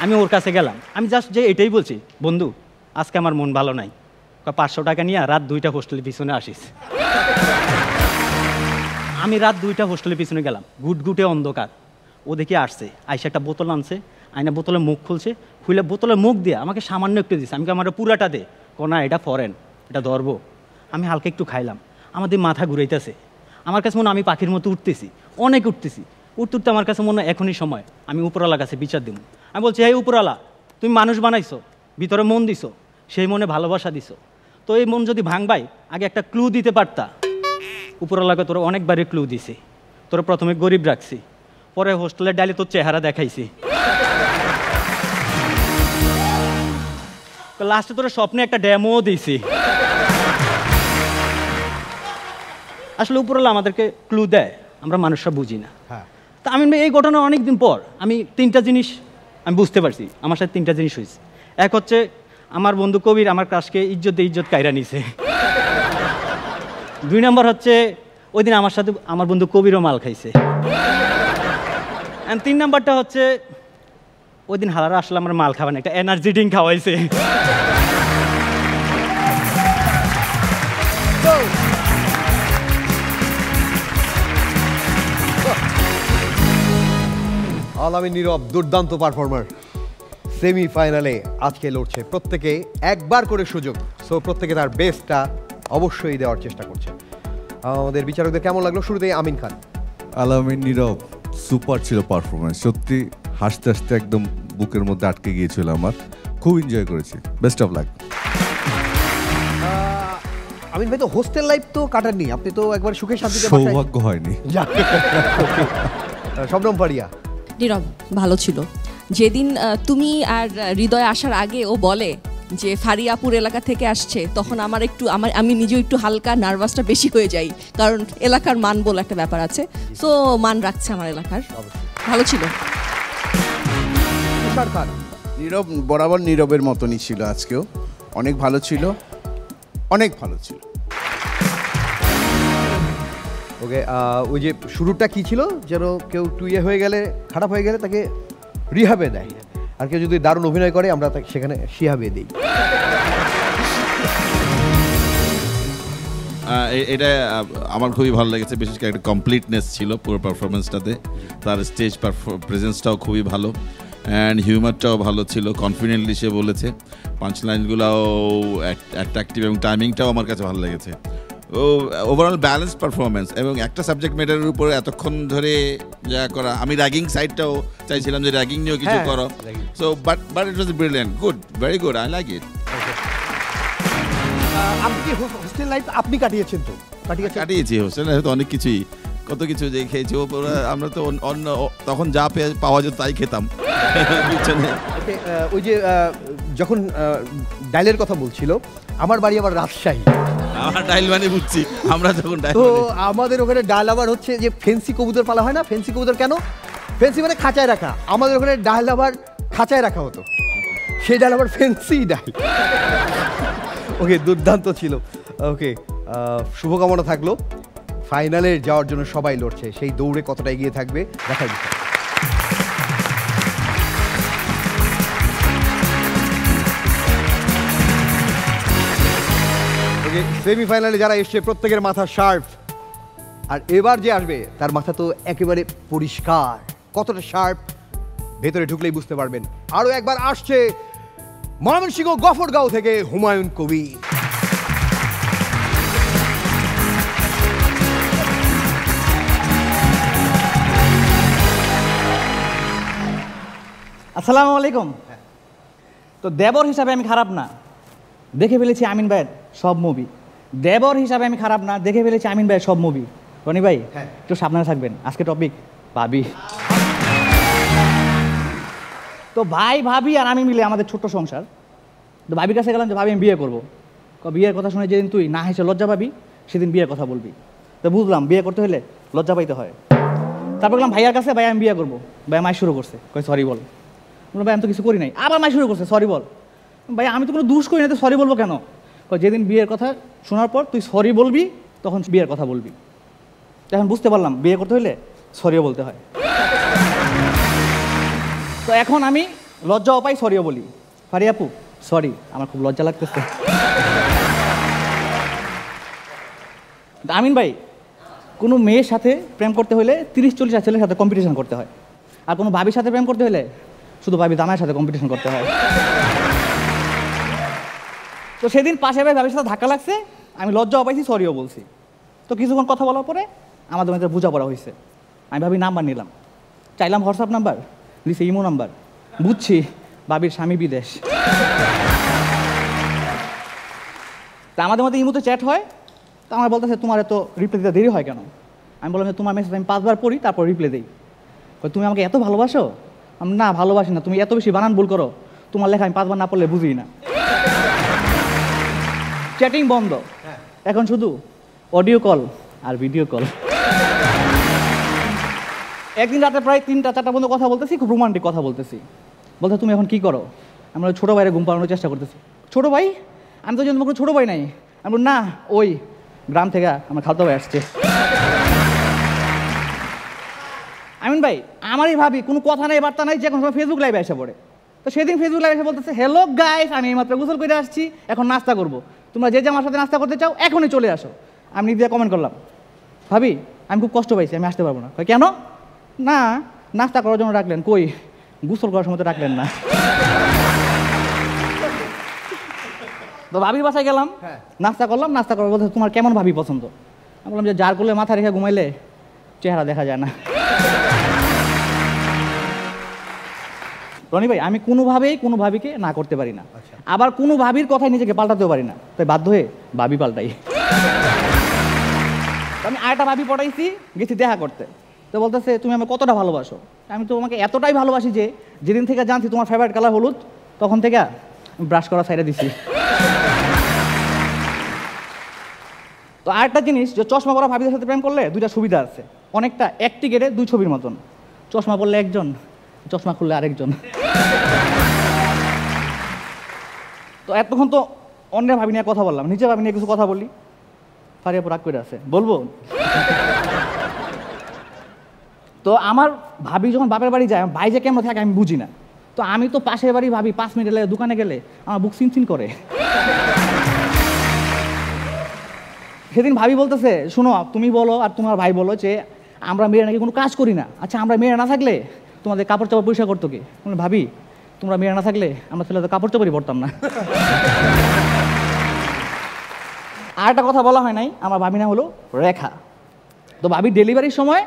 আমি ওর কাছে গেলাম, আমি জাস্ট যে এটাই বলছি, বন্ধু আজকে আমার মন ভালো নাই, 500 টাকা নিয়ে রাত 2টা হোস্টেলের পিছনে আসিস। আমি রাত 2টা হোস্টেলের পিছনে গেলাম, গুটগুটে অন্ধকার। ও দেখি আসছে, আইসা একটা বোতল আনছে, আইনা বোতলের মুখ খুলছে, খুলে বোতলের মুখ দিয়ে আমাকে সামান্য একটু দিচ্ছে। আমি আমার পুরাটা দে, কোনা এটা ফরেন, এটা ধরবো। আমি হালকা একটু খাইলাম, আমাদের মাথা ঘুরাইতেছে। আমার কাছে মনে আমি পাখির মতো উঠতেছি, অনেক উঠতেছি। উঠতে আমার কাছে মনে এখনই সময় আমি উপরওয়ালার কাছে বিচার দেবো। আমি বলছি এই উপরওয়ালা, তুমি মানুষ বানাইছো, ভিতরে মন দিছো, সেই মনে ভালোবাসা দিছো, তো এই মন যদি ভাঙবাই আগে একটা ক্লু দিতে পারতা। উপরওয়ালাকে তোরা অনেকবারই ক্লু দিছি, তোরা প্রথমে গরিব রাখছি, পরে হোস্টেলের ডালে তোর চেহারা দেখাইছি, লাস্টে তোরা স্বপ্নে একটা ড্যামও দিছি। আসলে উপরওয়ালা আমাদেরকে ক্লু দেয়, আমরা মানুষরা বুঝি না। তা আমি এই ঘটনা অনেকদিন পর আমি 3টা জিনিস আমি বুঝতে পারছি, আমার সাথে 3টা জিনিস হয়েছে। এক হচ্ছে আমার বন্ধু কবির আমার ক্রাশকে ইজ্জত কায়রা নিছে। 2 নম্বর হচ্ছে ওই দিন আমার সাথে আমার বন্ধু কবিরও মাল খাইছে। 3 নম্বরটা হচ্ছে ওই দিন হালারা আসলে আমার মাল খাওয়া না, একটা এনার্জি ড্রিঙ্ক খাওয়াইছে। আলামিন নীরব দুর্দান্ত পারফর্মার। সেমিফাইনালে আজকে লড়ছে, প্রত্যেকে একবার করে সুযোগ, সো প্রত্যেকে তার বেস্টটা অবশ্যই দেওয়ার চেষ্টা করছে। আমাদের বিচারকদের কেমন লাগলো? শুরুতেই আমিন খান। আলামিন নীরব সুপার ছিল পারফরমেন্স, সত্যি হাসতে হাসতে একদম বুকের মধ্যে আটকে গিয়েছিল আমার, খুব এনজয় করেছি, বেস্ট অফ লাক। আমিন ভাই তো হোস্টেল লাইফ তো কাটাননি, আপনি তো একবার সুখে শান্তিতে সৌভাগ্য হয়নি। শবনম ফারিয়া। নীরব ভালো ছিল। যেদিন তুমি আর হৃদয় আসার আগে ও বলে যে ফারিয়াপুর এলাকা থেকে আসছে, তখন আমি নিজেও একটু হালকা নার্ভাসটা বেশি হয়ে যাই, কারণ এলাকার মান বলে একটা ব্যাপার আছে, তো মান রাখছে আমার এলাকার। ভালো ছিল। তুষার খান। নীরব বরাবর নীরবের মতনই ছিল, আজকেও অনেক ভালো ছিল, অনেক ভালো ছিল। ওকে, ওই যে শুরুটা কি ছিল, যেন কেউ টুইয়ে হয়ে গেলে, খারাপ হয়ে গেলে তাকে রিহাবে দেয়, আর কেউ যদি দারুণ অভিনয় করে আমরা তাকে সেখানে শিহাবে দিই। এটা আমার খুবই ভালো লেগেছে, বিশেষ করে একটা কমপ্লিটনেস ছিল পুরো পারফরমেন্সটাতে। তার স্টেজ প্রেজেন্সটাও খুবই ভালো, অ্যান্ড হিউমারটাও ভালো ছিল, কনফিডেন্টলি সে বলেছে, পাঞ্চ লাইনগুলোও অ্যাট্রাকটিভ এবং টাইমিংটাও আমার কাছে ভালো লেগেছে। ওভারঅল ব্যালেন্স পারফরমেন্স এবং একটা সাবজেক্ট ম্যাটারের উপরে এতক্ষণ ধরে যা করা, আমি র্যাগিং সাইডটাও চাইছিলাম যে র্যাগিং নিয়েও কিছু হ্যাঁ, করো, so but it was brilliant, good, very good, I like it. আপনি কি হোস্টেল লাইফ আপনি কাটিয়েছেন তো? কাটিয়েছি হোস্টেলে হয়তো অনেক কিছুই, কত কিছু যে খেয়েছি, আমরা তো অন্য তখন যা পাওয়া যেত তাই খেতাম পিছনে। ওকে, ওই যে যখন ডাইলের কথা বলছিল, আমার বাড়ি আবার রাজশাহী, আমার ডাইল মানে বুঝছি, আমরা যখন ডাইল তো আমাদের ওখানে ডাল আবার হচ্ছে যে ফেন্সি কবুতর পালা হয় না, ফেন্সি কবুতর কেন, ফেন্সি মানে খাঁচায় রাখা, আমাদের ওখানে ডাল আবার খাঁচায় রাখা হতো, সেই ডাল আবার ফেন্সি ডাল। ওকে, দুর্দান্ত ছিল। ওকে, শুভকামনা থাকলো, ফাইনালে যাওয়ার জন্য সবাই লড়ছে, সেই দৌড়ে কতটা এগিয়ে থাকবে দেখার বিষয়। সেমিফাইনালে যারা এসছে প্রত্যেকের মাথা শার্প, আর এবার যে আসবে তার মাথা তো একেবারে পরিষ্কার, কতটা শার্প ভেতরে ঢুকলেই বুঝতে পারবেন। আরো একবার আসছে ময়মনসিংহ গফরগাঁও থেকে হুমায়ুন কবির। আসসালামু আলাইকুম। তো দেবর হিসাবে আমি খারাপ না, দেখে ফেলেছি আমিন ভাইয়ের সব মুভি। দেবর হিসাবে আমি খারাপ না, দেখে ফেলেছি আমিন ভাইয়ের সব মুভি। রনি ভাই একটু সাবধানে থাকবেন, আজকে টপিক ভাবি। তো ভাই ভাবি আর আমি মিলে আমাদের ছোট্ট সংসার। তো ভাবির কাছে গেলাম যে ভাবি আমি বিয়ে করবো। বিয়ের কথা শুনে যেদিন তুই না হেসে লজ্জা পাবি সেদিন বিয়ের কথা বলবি। তো বুঝলাম বিয়ে করতে হলে লজ্জা পাইতে হয়। তারপর গেলাম ভাইয়ার কাছে, ভাই আমি বিয়ে করবো। ভাই মাই শুরু করছে, কই সরি বল। ভাই আমি তো কিছু করি নাই, আবার মাই শুরু করছে সরি বল। ভাই আমি তো কোনো দোষ করি না, তো সরি বলবো কেন? যেদিন বিয়ের কথা শোনার পর তুই সরি বলবি তখন বিয়ের কথা বলবি। এখন বুঝতে পারলাম বিয়ে করতে হলে সরিও বলতে হয়। তো এখন আমি লজ্জাও পাই, সরিও বলি। ফারি আপু সরি, আমার খুব লজ্জা লাগতেছে। আমিন ভাই, কোনো মেয়ের সাথে প্রেম করতে হলে 30-40 ছেলের সাথে কম্পিটিশন করতে হয়, আর কোনো ভাবির সাথে প্রেম করতে হলে শুধু ভাবি দামের সাথে কম্পিটিশন করতে হয়। তো সেদিন পাশে ভাবির সাথে ধাক্কা লাগছে, আমি লজ্জাও পাইছি, সরিও বলছি। তো কিছুক্ষণ কথা বলার পরে আমাদের মধ্যে বোঝাপড়া হয়েছে। আমি ভাবি নাম্বার নিলাম, চাইলাম হোয়াটসঅ্যাপ নাম্বার, দিছে ইমো নাম্বার। বুঝছি ভাবির স্বামী বিদেশ। তা আমাদের মধ্যে ইমোতে চ্যাট হয়। তো আমার বলতেছে তোমার এত রিপ্লাই দিতে দেরি হয় কেন? আমি বললাম যে তোমার মেসেজ আমি 5 বার পড়ি তারপর রিপ্লাই দিই। তুমি আমাকে এত ভালোবাসো? আমি না ভালোবাসি না, তুমি এত বেশি বানান ভুল করো, তোমার লেখা আমি 5 বার না পড়লে বুঝি না। চ্যাটিং বন্ধ, এখন শুধু অডিও কল আর ভিডিও কল। একদিন রাতে প্রায় 3টা-4টা পর্যন্ত কথা বলতেছি, খুব রোমান্টিক কথা বলতেছি। বলতে তুমি এখন কি করো? আমরা ছোটো ভাইয়ের ঘুম পাড়ানোর চেষ্টা করতেছি। ছোটো ভাই? আমি তো কোনো ছোটো ভাই নাই। আমি না, ওই গ্রাম থেকে আমার খালতো ভাই আসছে। আমিন ভাই আমারই ভাবি কোনো কথা নাই বার্তা নাই, যে কোনো সময় ফেসবুক লাইভে এসে পড়ে। তো সেদিন ফেসবুক লাইভে এসে বলতেছে হ্যালো গাইস, আমি এইমাত্র গোসল করে আসছি, এখন নাস্তা করবো, তোমরা যে আমার সাথে নাস্তা করতে চাও এখনই চলে আসো। আমি নিজে কমেন্ট করলাম, ভাবি আমি খুব কষ্ট পাইছি, আমি আসতে পারবো না। কেন? না নাস্তা করার জন্য ডাকলেন, কই গোসল করার সময় তো ডাকলেন না। তো ভাবির বাসায় গেলাম, নাস্তা করলাম, নাস্তা করার বলতে তোমার কেমন ভাবি পছন্দ? আমি বললাম যে যার কোলে মাথা রেখে ঘুমাইলে চেহারা দেখা যায় না। রনি ভাই আমি কোনোভাবেই কোনো ভাবিকে না করতে পারি না, আবার কোনো ভাবির কথায় নিজেকে পাল্টাতেও পারি না, তাই বাধ্য হয়ে ভাবি পাল্টাই। আমি আরেকটা ভাবি পটাইছি, গেছি দেখা করতে। তো বলতেছে তুমি আমাকে কতটা ভালোবাসো? আমি তো তোমাকে এতটাই ভালোবাসি যে যেদিন থেকে জানছি তোমার ফেভারিট কালার হলুদ, তখন থেকে ব্রাশ করা সাইডে দিছি। তো আরেকটা জিনিস, যে চশমা পরা ভাবিদের সাথে প্রেম করলে 2টা সুবিধা আছে, অনেকটা এক টিকেটে 2 ছবির মতন। চশমা পরলে একজন, চশমা খুললে আরেকজন। তো এতক্ষণ তো অন্যের ভাবি নিয়ে কথা বললাম, নিজে ভাবি নিয়ে কিছু কথা বলি। ফারিয়া রাগ করে আছে, বলবো? তো আমার ভাবি যখন বাপের বাড়ি যায়, ভাই যে কেমন থাকে আমি বুঝি না। তো আমি তো পাশের বাড়ি ভাবি 5 মিনিট লাগে দোকানে গেলে আমার বুক চিনচিন করে। সেদিন ভাবি বলতেছে শোনো তুমি বলো আর তোমার ভাই বলো যে আমরা মেয়েরা নাকি কোনো কাজ করি না। আচ্ছা আমরা মেয়েরা না থাকলে তোমাদের কাপড় চাপড় পরিষ্কার করতো কি? ভাবি তোমরা মেয়েরা না থাকলে আমরা ছেলে তো কাপড় চাপড়ই পরতাম না। আর একটা কথা বলা হয় নাই, আমার ভাবি নাম হলো রেখা। তো ভাবি ডেলিভারির সময়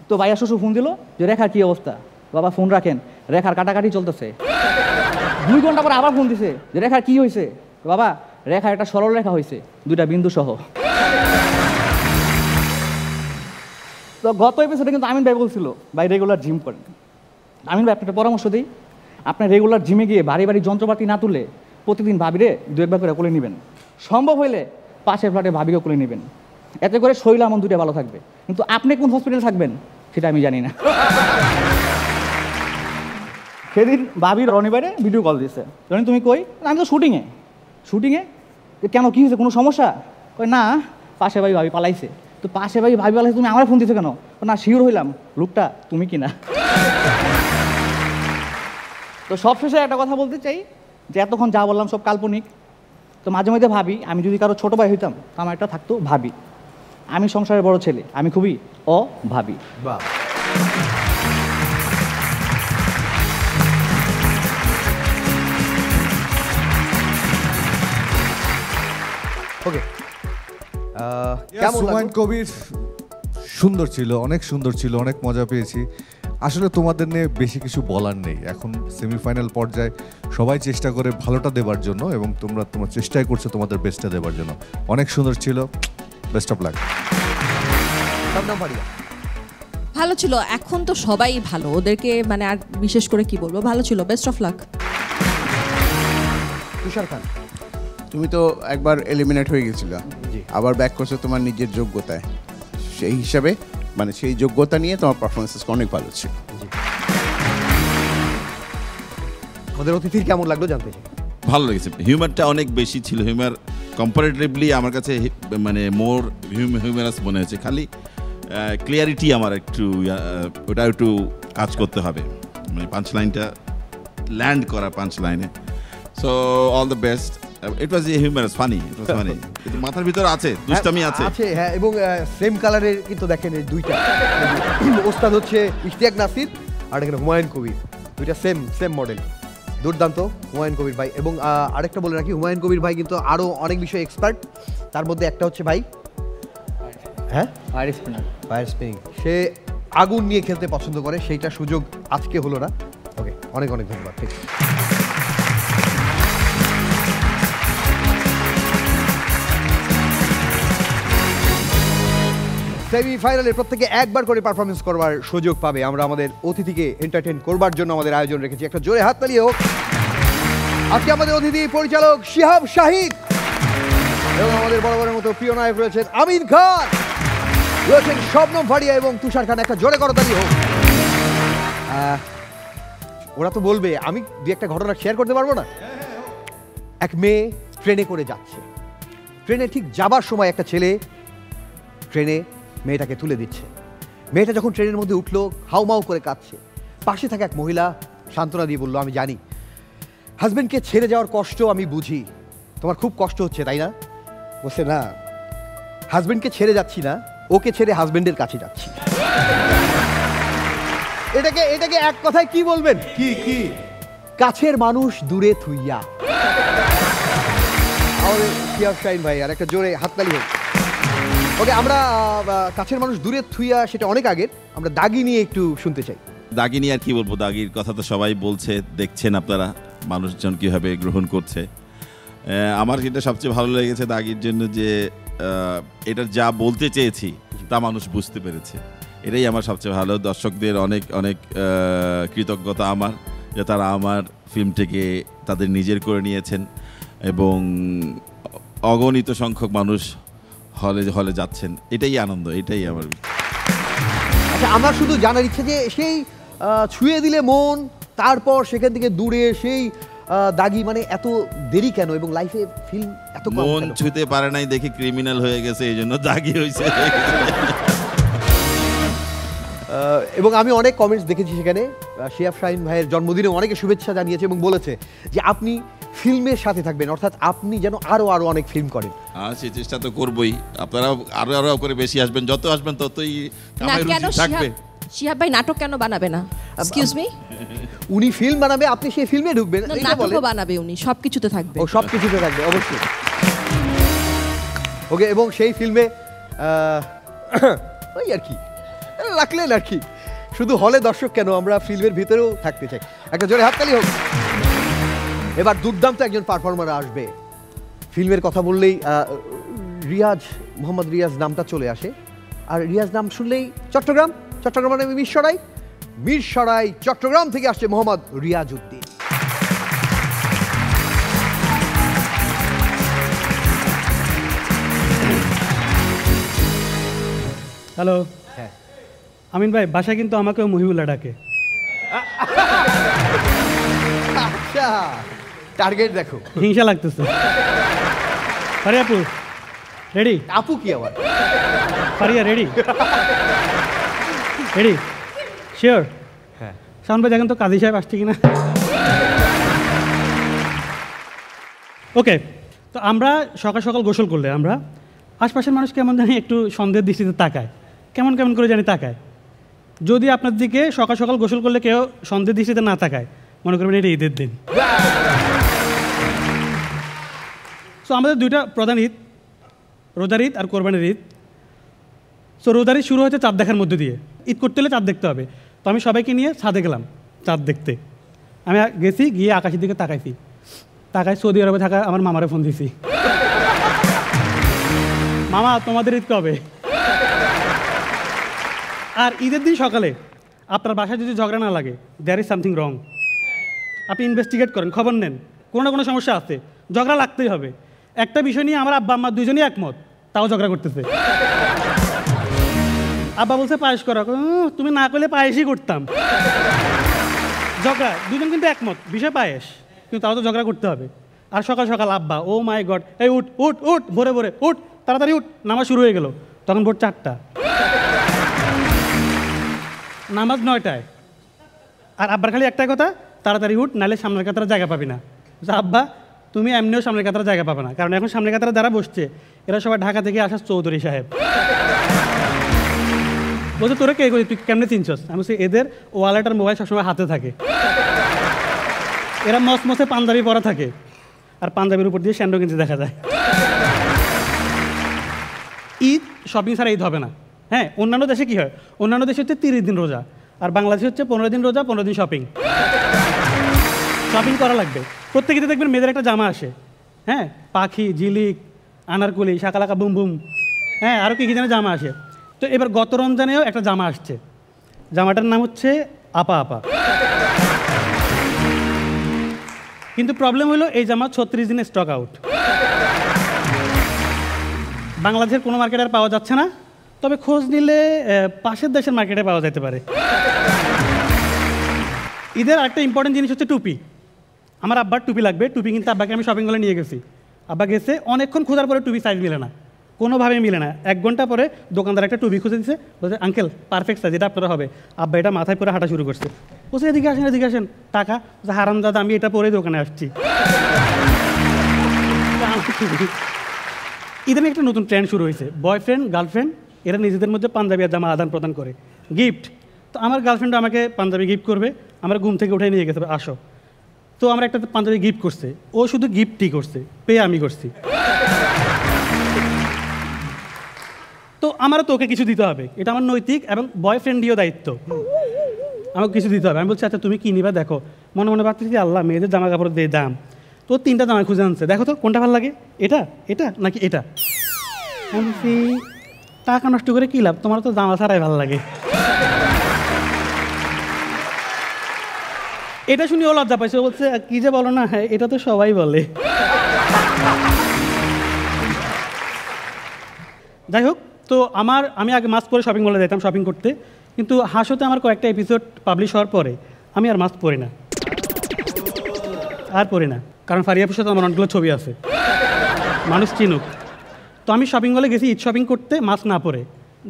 তো ভাইয়া শ্বশুর ফোন দিল যে রেখার কি অবস্থা, বাবা ফোন রাখেন, রেখার কাটাকাটি চলতেছে। 2 ঘন্টা পর আবার ফোন দিছে যে রেখার কি হয়েছে, বাবা রেখা একটা সরল রেখা হয়েছে 2টা বিন্দু সহ। তো গত এপিসোডে কিন্তু আমিন ভাই বলছিল ভাই রেগুলার জিম করেন। আমিন ভাই আপনাকে পরামর্শ দিই, আপনার রেগুলার জিমে গিয়ে ভারী ভারী যন্ত্রপাতি না তুলে প্রতিদিন ভাবিরে 2-1 বার করে কোলে নেবেন, সম্ভব হইলে পাশের ফ্ল্যাটে ভাবিকে কোলে নেবেন, এতে করে শরীর আমন 2টা ভালো থাকবে। কিন্তু আপনি কোন হসপিটালে থাকবেন সেটা আমি জানি না। সেদিন ভাবি রনিবারে ভিডিও কল দিয়েছে, রনি তুমি কই? আমি তো শুটিংয়ে। কেন কি হয়েছে, কোনো সমস্যা? কই না, পাশে ভাবি পালাইছে। তো পাশে ভাবি পালাইছে, তুমি আমার ফোন দিছো কেন? না শিওর হইলাম লোকটা তুমি কিনা। তো সবশেষে একটা কথা বলতে চাই যে এতক্ষণ যা বললাম সব কাল্পনিক। তো মাঝে মাঝে ভাবি আমি যদি কারো ছোটো ভাই হইতাম আমার একটা থাকতো ভাবি। আমি সংসারের বড় ছেলে, আমি খুবই অভাবী। বাহ, ওকে। কেমন হুমায়ুন লাগলো? কবির সুন্দর ছিল, অনেক সুন্দর ছিল, অনেক মজা পেয়েছি। আসলে তোমাদের নিয়ে বেশি কিছু বলার নেই। এখন সেমিফাইনাল পর্যায়ে সবাই চেষ্টা করে ভালোটা দেবার জন্য, এবং তোমরা তোমার চেষ্টাই করছো তোমাদের বেস্টটা দেবার জন্য। অনেক সুন্দর ছিল, বেস্ট অফ লাক। শবনম ফারিয়া ভালো ছিল, এখন তো সবাই ভালো, ওদেরকে মানে আর বিশেষ করে কি বলবো, ভালো ছিল, বেস্ট অফ লাক। তুষার খান তুমি তো একবার এলিমিনেট হয়ে গেছিল, জি। আবার ব্যাক করছো তোমার নিজের যোগ্যতায়, সেই হিসাবে মানে সেই যোগ্যতা নিয়ে তোমার পারফরমেন্স অনেক ভালো ছিল। আমাদের অতিথির কেমন লাগলো জানতে চাই। ভালো লেগেছে, হিউমারটা অনেক বেশি ছিল। হিউমার কম্পারেটিভলি আমার কাছে মানে মোর হিউমারাস মনে হয়েছে। খালি ক্লিয়ারিটি আমার একটু ওটা একটু কাজ করতে হবে, মানে পাঞ্চ লাইনটা ল্যান্ড করা পাঞ্চ লাইনে। So all the best. It was humorous, funny, it was funny. কিন্তু মাথার ভিতরে আছে, দুষ্টামি আছে। হ্যাঁ, এবং সেম কালারের কিন্তু দেখেন এই দুইটা। ওস্তাদ হচ্ছে ইশতিয়াক নাসির আর এখানে হুমায়ুন কবির, দুইটা সেম মডেল। দুর্দান্ত হুমায়ুন কবির ভাই। এবং আরেকটা বলে রাখি, হুমায়ুন কবির ভাই কিন্তু আরও অনেক বিষয়ে এক্সপার্ট। তার মধ্যে একটা হচ্ছে ভাই হ্যাঁ ফায়ার স্পিনিং, সে আগুন নিয়ে খেলতে পছন্দ করে, সেইটা সুযোগ আজকে হলো না। ওকে, অনেক ধন্যবাদ। ঠিক সেমিফাইনালে প্রত্যেকে একবার করে পারফরমেন্স করবার সুযোগ পাবে। আমরা আমাদের অতিথিকে এন্টারটেইন করবার জন্য আমাদের আয়োজন রেখেছি, একটা জোরে হাততালি হোক। আজকে আমাদের অতিথি পরিচালক শিহাব শাহিদ, এবং আমাদের বরাবরের মতো প্রিয় নায়ক রয়েছেন আমিন খান, রয়েছেন শবনম ফারিয়া এবং তুষার খান। একটা জোরে করতালি হোক। ওরা তো বলবে, আমি দু একটা ঘটনা শেয়ার করতে পারবো না। এক মেয়ে ট্রেনে করে যাচ্ছে, ট্রেনে ঠিক যাবার সময় একটা ছেলে ট্রেনে মেয়েটাকে তুলে দিচ্ছে। মেয়েটা যখন ট্রেনের মধ্যে উঠলো, হাউমাউ করে কাঁদছে। পাশে থাকা এক মহিলা সান্ত্বনা দিয়ে বললো, আমি জানি হাজবেন্ডকে ছেড়ে যাওয়ার কষ্ট আমি বুঝি, তোমার খুব কষ্ট হচ্ছে তাই না? বলছে না, হাজবেন্ডকে ছেড়ে যাচ্ছি না, ওকে ছেড়ে হাজবেন্ডের কাছে যাচ্ছি। এটাকে এক কথায় কি বলবেন? কি কাছের মানুষ দূরে থুইয়া। আমাদের শিহাব শাহিন ভাই, আর একটা জোরে হাততালি হোক। ওকে, আমরা কাছের মানুষ দূরে থুইয়া সেটা অনেক আগের, আমরা দাগি নিয়ে একটু শুনতে চাই। দাগি নিয়ে আর কি বলবো, দাগির কথা তো সবাই বলছে, দেখছেন আপনারা মানুষজন কীভাবে গ্রহণ করছে। আমার যেটা সবচেয়ে ভালো লেগেছে দাগির জন্য যে এটা যা বলতে চেয়েছি তা মানুষ বুঝতে পেরেছে, এটাই আমার সবচেয়ে ভালো। দর্শকদের অনেক অনেক কৃতজ্ঞতা আমার, যে তারা আমার ফিল্মটিকে তাদের নিজের করে নিয়েছেন, এবং অগণিত সংখ্যক মানুষ হলে যাচ্ছেন, এটাই আনন্দ, এটাই আমার। আচ্ছা, আমার শুধু জানার ইচ্ছে যে সেই ছুঁয়ে দিলে মন, তারপর সেখান থেকে দূরে সেই দাগি, মানে এত দেরি কেন, এবং লাইফে ফিল্ম এত কম মন কেন? ছুঁতে পারে নাই দেখি ক্রিমিনাল হয়ে গেছে, এই জন্য দাগি হয়েছে। এবং আমি অনেক কমেন্টস দেখেছি সেখানে, শিহাব শাহিন ভাইয়ের জন্মদিনে অনেকে শুভেচ্ছা জানিয়েছে এবং বলেছে যে আপনি ফিল্মের সাথে থাকবেন, অর্থাৎ আপনি যেন আরো অনেক ফিল্ম করেন। সেই চেষ্টা তো করবই, আপনারাও আরো করে বেশি আসবেন, যত আসবেন ততই না কামাই কেন রুচি থাকবে। শিহাব ভাই নাটক কেন বানাবে না? এক্সকিউজ মি, উনি ফিল্ম বানাবে, আপনি সেই ফিল্মে ঢুকবেন, এটা বলেন। নাটকও বানাবে উনি, সবকিছুতে থাকবে। ও সবকিছুতে থাকবে অবশ্যই। ওকে, এবং সেই ফিল্মে ওই আর কি রাখলেন আর কি, শুধু হলে দর্শক কেন, আমরা ফিল্মের ভিতরেও থাকতে চাই। একটা জোরে হাততালি হোক। এবার দুর্দান্ত একজন পারফর্মার আসবে। ফিল্মের কথা বললেই রিয়াজ, মোহাম্মদ রিয়াজ নামটা চলে আসে, আর রিয়াজ নাম শুনলেই চট্টগ্রাম, চট্টগ্রাম মানে মিরসরাই চট্টগ্রাম থেকে আসছে মোহাম্মদ রিয়াজ উদ্দিন। হ্যালো। হ্যাঁ আমিন ভাই, বাসায় কিন্তু আমাকেও মহিবুল্লাহ ডাকে। আচ্ছা, টার্গেট দেখো, হিংসা লাগতেছে। ফারিয়া আপু রেডি? আপু কি আবার? ফারিয়া রেডি? Ready sure? হ্যাঁ। শাওন ভাই দেখেন তো কাজী সাহেব আসছে কিনা। ওকে, তো আমরা সকাল সকাল গোসল করলে আমরা আশপাশের মানুষ কেমন জানি একটু সন্দেহের দৃষ্টিতে তাকায়, কেমন কেমন করে জানি তাকায়। যদি আপনার দিকে সকাল সকাল গোসল করলে কেউ সন্দেহের দৃষ্টিতে না তাকায়, মনে করবেন এটা ঈদের দিন। সো আমাদের দুইটা প্রধান ঈদ, রোজার ঈদ আর কোরবানির ঈদ। সো রোজার ঈদ শুরু হয়েছে চাঁদ দেখার মধ্যে দিয়ে। ঈদ করতে হলে চাঁদ দেখতে হবে, তো আমি সবাইকে নিয়ে ছাদে গেলাম চাঁদ দেখতে। আমি গেছি, গিয়ে আকাশের দিকে তাকাইছি, তাকায় সৌদি আরবে থাকা আমার মামারে ফোন দিছি, মামা তোমাদের ঈদ কবে? আর ঈদের দিন সকালে আপনার বাসায় যদি ঝগড়া না লাগে, দেয়ার ইজ সামথিং রং। আপনি ইনভেস্টিগেট করেন, খবর নেন, কোনো না কোনো সমস্যা আছে, ঝগড়া লাগতেই হবে। একটা বিষয় নিয়ে আমার আব্বা আম্মা দুজনেই একমত, তাও ঝগড়া করতেছে। আব্বা বলছে পায়েস করা, তুমি না করলে পায়েসই করতাম। ঝগড়া, দুজন কিন্তু একমত, বিষয় পায়েস, কিন্তু তাও তো ঝগড়া করতে হবে। আর সকাল সকাল আব্বা, ও মাই গড, এই উঠ উঠ উঠ, ভোরে ভোরে উঠ, তাড়াতাড়ি উঠ, নামাজ শুরু হয়ে গেল। তখন ভোর 4টা, নামাজ 9টায়। আর আব্বার খালি একটাই কথা, তাড়াতাড়ি উঠ, নাহলে সামনের কাতারে জায়গা পাবি না। আব্বা তুমি এমনিও সামনের কাতারে জায়গা পাবে না, কারণ এখন সামনের কাতারে যারা বসছে এরা সবাই ঢাকা থেকে আসা চৌধুরী সাহেব। বলছে তোরা কে করি, তুই কেমনে চিনছস? আমি বলছি এদের ওয়ালেট আর মোবাইল সবসময় হাতে থাকে, এরা মসমসে পাঞ্জাবি পরা থাকে, আর পাঞ্জাবির উপর দিয়ে স্যান্ডো কিনতে দেখা যায়। ঈদ শপিং ছাড়া ঈদ হবে না। হ্যাঁ, অন্যান্য দেশে কি হয়, অন্যান্য দেশে হচ্ছে 30 দিন রোজা, আর বাংলাদেশে হচ্ছে 15 দিন রোজা, 15 দিন শপিং। শপিং করা লাগবে। প্রত্যেক ঈদে দেখবেন মেয়েদের একটা জামা আসে, হ্যাঁ, পাখি, ঝিলিক, আনারকুলি, শাকালাকা বুম বুম, হ্যাঁ, আরও কি যেন জামা আসে। তো এবার গত রমজানেও একটা জামা আসছে, জামাটার নাম হচ্ছে আপা আপা। কিন্তু প্রবলেম হলো এই জামা 36 দিনে স্টক আউট। বাংলাদেশের কোনো মার্কেটে আর পাওয়া যাচ্ছে না, তবে খোঁজ নিলে পাশের দেশের মার্কেটে পাওয়া যেতে পারে। ঈদের আরেকটা ইম্পর্টেন্ট জিনিস হচ্ছে টুপি। আমার আব্বার টুপি লাগবে, টুপি কিন্তু আব্বাকে আমি শপিং মলে নিয়ে গেছি। আব্বা গেছে, অনেকক্ষণ খোঁজার পরে টুপি সাইজ মিলে না, কোনোভাবেই মিলে না। 1 ঘন্টা পরে দোকানদার একটা টুপি খুঁজে দিচ্ছে, বলছে আঙ্কেল পারফেক্ট সাইজ, এটা আপনারা হবে। আব্বা এটা মাথায় পরে হাঁটা শুরু করছে, বলছে এদিকে আসেন এদিকে আসেন, টাকা হারাম দাদা, আমি এটা পরেই দোকানে আসছি। ইদানিং একটা নতুন ট্রেন্ড শুরু হয়েছে, বয়ফ্রেন্ড গার্লফ্রেন্ড এরা নিজেদের মধ্যে পাঞ্জাবি আর জামা আদান প্রদান করে, গিফট। তো আমার গার্লফ্রেন্ড আমাকে পাঞ্জাবি গিফট করবে, আমার ঘুম থেকে উঠে নিয়ে গেছে, আসো। তো আমরা একটা পাঞ্জাবি গিফট করছে, ও শুধু গিফটই করছে, পে আমি করছি। তো আমারও তো ওকে কিছু দিতে হবে, এটা আমার নৈতিক এবং বয়ফ্রেন্ডীয় দায়িত্ব, আমাকে কিছু দিতে হবে। আমি বলছি আচ্ছা তুমি কি নিবা দেখো, মনে মনে ভাবতেছি আল্লাহ মেয়েদের জামা কাপড় দিয়ে দাম, তো 3টা জামা খুঁজে আনছে, দেখো তো কোনটা ভালো লাগে, এটা এটা নাকি এটা। আমি বলছি টাকা নষ্ট করে কী লাভ, তোমার তো জামা ছাড়াই ভালো লাগে। এটা শুনি ও লজ্জা পাইছে, বলছে কি যে বলো না, হ্যাঁ এটা তো সবাই বলে। যাই হোক, তো আমি আগে মাস্ক পরে শপিং মলে যেতাম শপিং করতে, কিন্তু হাসতে আমার কয়েকটা এপিসোড পাবলিশ হওয়ার পরে আমি আর মাস্ক পরি না, আর পরি না, কারণ ফারিয়াপুর সাথে আমার অনেকগুলো ছবি আছে, মানুষ চিনুক। তো আমি শপিং মলে গেছি ঈদ শপিং করতে মাস্ক না পরে,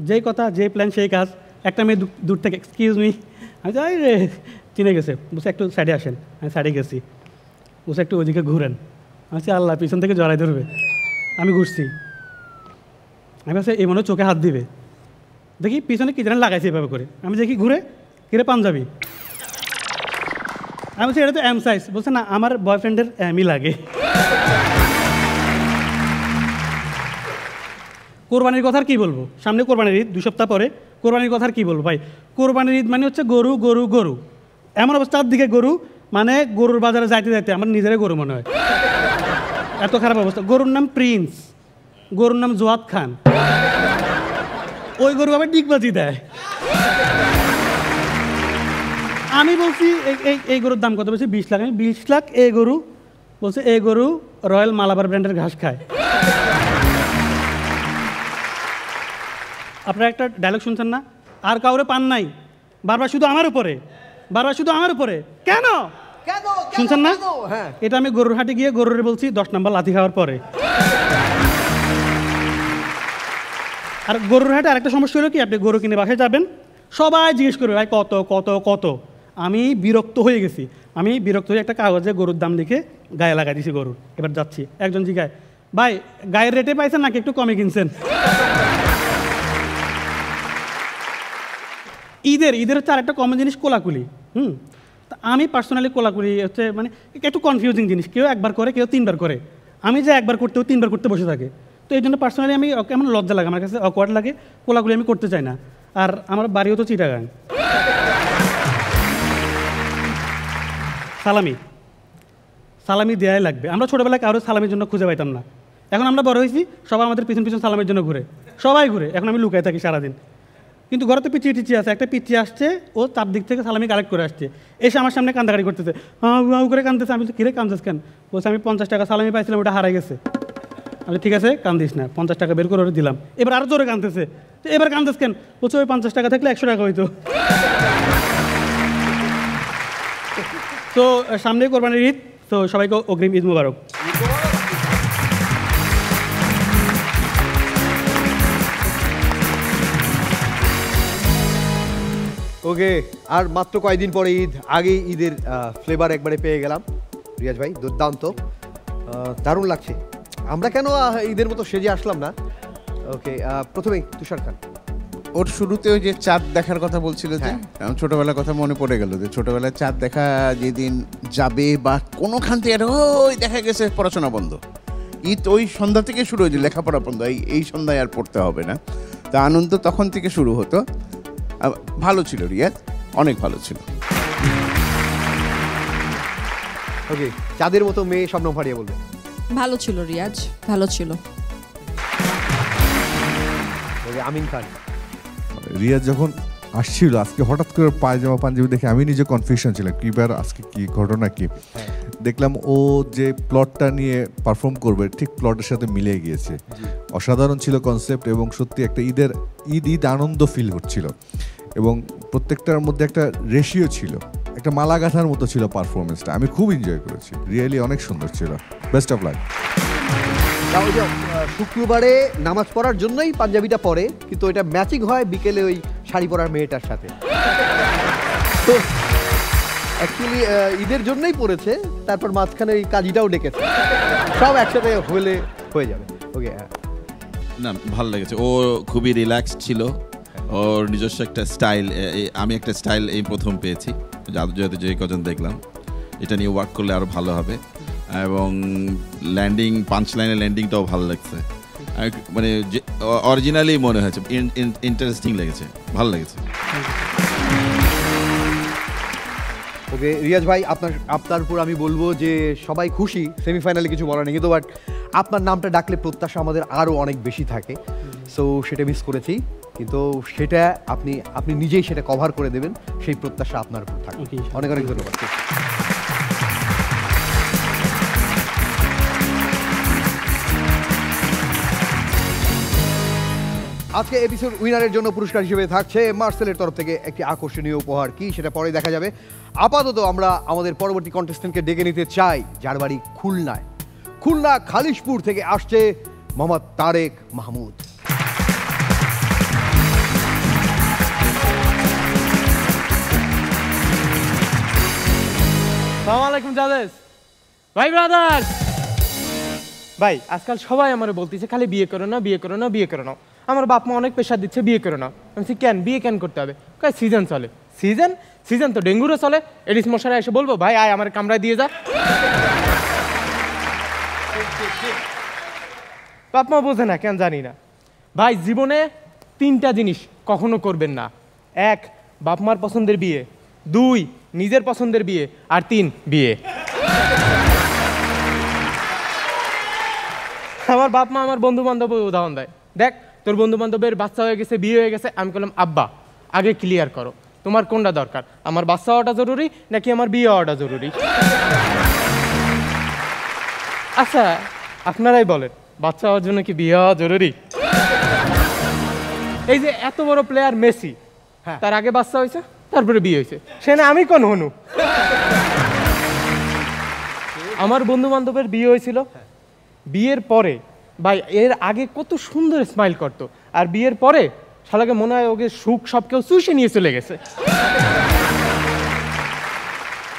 যেই কথা যে প্ল্যান সেই কাজ। একটা মেয়ে দূর থেকে এক্সকিউজ মি, আমি যাই রে, চিনে গেছে, বলছে একটু সাইডে আসেন, আমি সাইডে গেছি, বলছে একটু ওইদিকে ঘুরেন, আচ্ছা আল্লাহ পিছন থেকে জড়াই ধরবে, আমি ঘুরছি, আমি বলছি এই মনে চোখে হাত দিবে, দেখি পিছনে কি জানেন লাগাইছে এভাবে করে, আমি দেখি ঘুরে কিরে পাঞ্জাবি, আমি বলছি এটা তো এম সাইজ, বলছে না আমার বয়ফ্রেন্ডের এমই লাগে। কোরবানির কথা আর কি বলবো, সামনে কোরবানির ঈদ 2 সপ্তাহ পরে, কোরবানির কথা আর কি বলবো ভাই। কোরবানির ঈদ মানে হচ্ছে গরু গরু গরু, এমন অবস্থার দিকে গরু, মানে গরুর বাজারে যাইতে যাইতে আমার নিজেরাই গরু মনে হয়, এত খারাপ অবস্থা। গরুর নাম প্রিন্স, গরুর নাম জোয়াদ খান, ওই গরু আবার ডিগবাজি দেয়। আমি বলছি এই গরুর দাম কত, বলছি 20 লাখ। আমি 20 লাখ এই গরু, বলছে এই গরু রয়্যাল মালাবার ব্র্যান্ডের ঘাস খায়। আপনারা একটা ডায়লগ শুনছেন না, আর কাউরে পান নাই, বারবার শুধু আমার উপরে, বারবার শুধু আমার উপরে, কেন শুনছেন না? হ্যাঁ, এটা আমি গরুর হাটে গিয়ে গরুরে বলছি 10 নম্বর লাথি খাওয়ার পরে। আর গরুর হাটে আরেকটা সমস্যা হলো কি, আপনি গরু কিনে বাসায় যাবেন, সবাই জিজ্ঞেস করবে ভাই কত কত কত। আমি বিরক্ত হয়ে গেছি, আমি বিরক্ত হয়ে একটা কাগজে গরুর দাম লিখে গায়ে লাগাই দিয়েছি গরুর। এবার যাচ্ছি, একজন জিজ্ঞায় ভাই গায়ের রেটে পাইছেন নাকি একটু কমে কিনছেন? ঈদের হচ্ছে আর একটা কমন জিনিস কোলাকুলি। তা আমি পার্সোনালি কোলাকুলি হচ্ছে মানে একটু কনফিউজিং জিনিস, কেউ একবার করে কেউ 3 বার করে, আমি যে একবার করতেও 3 বার করতে বসে থাকে। তো এই জন্য পার্সোনালি আমি কেমন লজ্জা লাগে, আমার কাছে অকওয়ার্ড লাগে, কোলাকুলি আমি করতে চাই না। আর আমার বাড়িও তো চিটাগাং। সালামি দেয়াই লাগবে। আমরা ছোটোবেলায় কারো সালামির জন্য খুঁজে পাইতাম না, এখন আমরা বড় হয়েছি, সবাই আমাদের পিছন পিছন সালামের জন্য ঘুরে, সবাই ঘুরে, এখন আমি লুকাই থাকি সারাদিন। কিন্তু ঘরে তো পিছিয়ে টিচিয়ে আছে, একটা পিছিয়ে আসছে, ও 4 দিক থেকে সালামি কালেক্ট করে আসছে, এসে আমার সামনে কান্দাকাটি করতেছে, হাউ করে কান্দতেছে। আমি তো কিরে কান্দছিস কেন? বলছে আমি 50 টাকা সালামি পাইছিলাম, ওটা হারাই গেছে। আমি ঠিক আছে কান্দিস না, 50 টাকা বের করে ওরে দিলাম। এবার আরও জোরে কান্দতেছে, তো এবার কান্দিস কেন? বলছে ওই 50 টাকা থাকলে 100 টাকা হইতো। তো সামনে কোরবানির ঈদ, তো সবাইকে অগ্রিম ঈদ মুবারক। ওকে, আর মাত্র কয়েকদিন পরে ঈদ, আগেই ঈদের ফ্লেভার একবারে পেয়ে গেলাম। রিয়াজ ভাই দুর্দান্ত, দারুণ লাগছে। আমরা কেন ঈদের মতো সেজে আসলাম না? ওকে, প্রথমেই তুষার খান। ওর শুরুতে ওই যে চাঁদ দেখার কথা বলছিল, যে আমার ছোটবেলার কথা মনে পড়ে গেল, যে ছোটবেলায় চাঁদ দেখা যেদিন যাবে বা কোনোখান থেকে ওই দেখা গেছে পড়াশোনা বন্ধ, ঈদ ওই সন্ধ্যা থেকে শুরু হয়েছে, লেখাপড়া বন্ধ, এই সন্ধ্যায় আর পড়তে হবে না, তা আনন্দ তখন থেকে শুরু হতো। ভালো ছিল রিয়াজ, অনেক ভালো ছিল। ওকে, চাঁদের মতো মেয়ে শবনম ফারিয়া বলবে। ভালো ছিল রিয়াজ, ভালো ছিল। ওকে, আমিন খান। রিয়াজ যখন আসছিল আজকে হঠাৎ করে পায়জামা পাঞ্জাবি দেখে আমি নিজে কনফিউশন ছিলাম, কিবার আজকে কি ঘটনা কি। দেখলাম ও যে প্লটটা নিয়ে পারফর্ম করবে ঠিক প্লটের সাথে মিলে গিয়েছে, অসাধারণ ছিল কনসেপ্ট, এবং সত্যি একটা ঈদ আনন্দ ফিল হচ্ছিল, এবং প্রত্যেকটার মধ্যে একটা রেশিও ছিল, একটা মালা গাঁথার মতো ছিল পারফরমেন্সটা। আমি খুব এনজয় করেছি, রিয়েলি অনেক সুন্দর ছিল। Best of lakh. শুক্রবারে নামাজ পড়ার জন্যই পাঞ্জাবিটা পরে, কিন্তু ওইটা ম্যাচিং হয় বিকেলে ওই শাড়ি পরার মেয়েটার সাথে। তো অ্যাকচুয়ালি ঈদের জন্যই পড়েছে, তারপর মাঝখানে ওই কাজীটাও ডেকেছে, সব একসাথে হয়ে যাবে। ওকে, না ভালো লেগেছে, ও খুবই রিল্যাক্সড ছিল, ওর নিজস্ব একটা স্টাইল, আমি একটা স্টাইল এই প্রথম পেয়েছি যেহেতু যে কজন দেখলাম, এটা নিয়ে ওয়ার্ক করলে আরও ভালো হবে। এবং ল্যান্ডিং, পাঞ্চ লাইনের ল্যান্ডিংটাও ভালো লাগছে, মানে অরিজিনালি মনে হয়েছে, ইন্টারেস্টিং লেগেছে, ভালো লেগেছে। ওকে রিয়াজ ভাই, আপনার উপর আমি বলবো যে সবাই খুশি, সেমিফাইনালে কিছু বলার নেই, কিন্তু বাট আপনার নামটা ডাকলে প্রত্যাশা আমাদের আরও অনেক বেশি থাকে, সো সেটা মিস করেছি, কিন্তু সেটা আপনি নিজেই সেটা কভার করে দেবেন, সেই প্রত্যাশা আপনার উপর থাকে। অনেক অনেক ধন্যবাদ। আজকে এপিসোড উইনারের জন্য পুরস্কার হিসেবে থাকছে মার্সেলের তরফ থেকে একটি আকর্ষণীয় উপহার। কি সেটা পরে দেখা যাবে। আপাতত আমরা আমাদের পরবর্তী কন্টেস্টেন্টকে ডেকে নিতে চাই, যার বাড়ি খুলনায়। খুলনা খালিশপুর থেকে আসছে মোহাম্মদ তারেক মাহমুদ। আসসালামু আলাইকুম জাদেশ ভাই, ব্রাদার্স ভাই, আজকাল সবাই আমার বলতেছে খালি বিয়ে করো না, বিয়ে করো না, বিয়ে করো না। আমার বাপ মা অনেক প্রেশার দিচ্ছে বিয়ে করো না। আমি বলছি কেন বিয়ে কেন করতে হবে? কয় সিজন চলে। সিজন তো ডেঙ্গুরও চলে। এডিস মশারা এসে বলবো ভাই আয় আমার কামরায় দিয়ে যা। বাপ মা বোঝে না কেন জানি না। ভাই জীবনে 3টা জিনিস কখনো করবেন না। 1, বাপ মার পছন্দের বিয়ে, 2, নিজের পছন্দের বিয়ে, আর 3, বিয়ে। আমার বাপ মা আমার বন্ধু বান্ধব উদাহরণ দেয়, দেখ তোর বন্ধু বান্ধবের বাচ্চা হয়ে গেছে, বিয়ে হয়ে গেছে। আমি বললাম আব্বা আগে ক্লিয়ার করো তোমার কোনটা দরকার, আমার বাচ্চা হওয়াটা জরুরি নাকি আমার বিয়ে হওয়াটা জরুরি? আচ্ছা আপনারাই বলেন বাচ্চা হওয়ার জন্য কি বিয়ে হওয়া জরুরি? এই যে এত বড় প্লেয়ার মেসি, তার আগে বাচ্চা হয়েছে তারপরে বিয়ে হয়েছে, সে না আমি কোন হনু? আমার বন্ধু বান্ধবের বিয়ে হয়েছিল, বিয়ের পরে ভাই এর আগে কত সুন্দর স্মাইল করতো, আর বিয়ের পরে শালাকে মনে হয় ওকে সুখ সব কেউ চুষে নিয়ে চলে গেছে।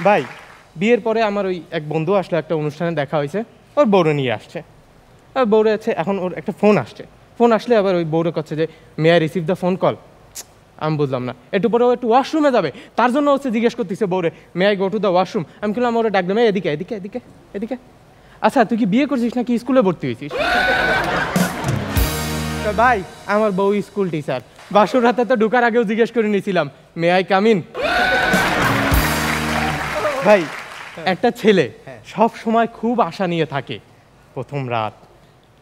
ভাই বিয়ের পরে আমার ওই এক বন্ধু আসলো, একটা অনুষ্ঠানে দেখা হয়েছে, ওর বউরে নিয়ে আসছে, আর বউরে আছে, এখন ওর একটা ফোন আসছে, ফোন আসলে আবার ওই বউরে করছে যে may I receive the phone call. আমি বুঝলাম না, একটু পরে ও একটু ওয়াশরুমে যাবে, তার জন্য হচ্ছে জিজ্ঞেস করতেছে বউরে may I go to the washroom. আমি বললাম ওরা ডাক দেবে এদিকে এদিকে এদিকে এদিকে। আচ্ছা তুই কি বিয়ে করছিস নাকি স্কুলে ভর্তি হয়েছিস? ভাই আমার বউ স্কুল টিচার, বাসুর হাতে তো ঢুকার আগেও জিজ্ঞেস করে নিয়েছিলাম মে আই কাম ইন। ভাই একটা ছেলে সব সময় খুব আশা নিয়ে থাকে, প্রথম রাত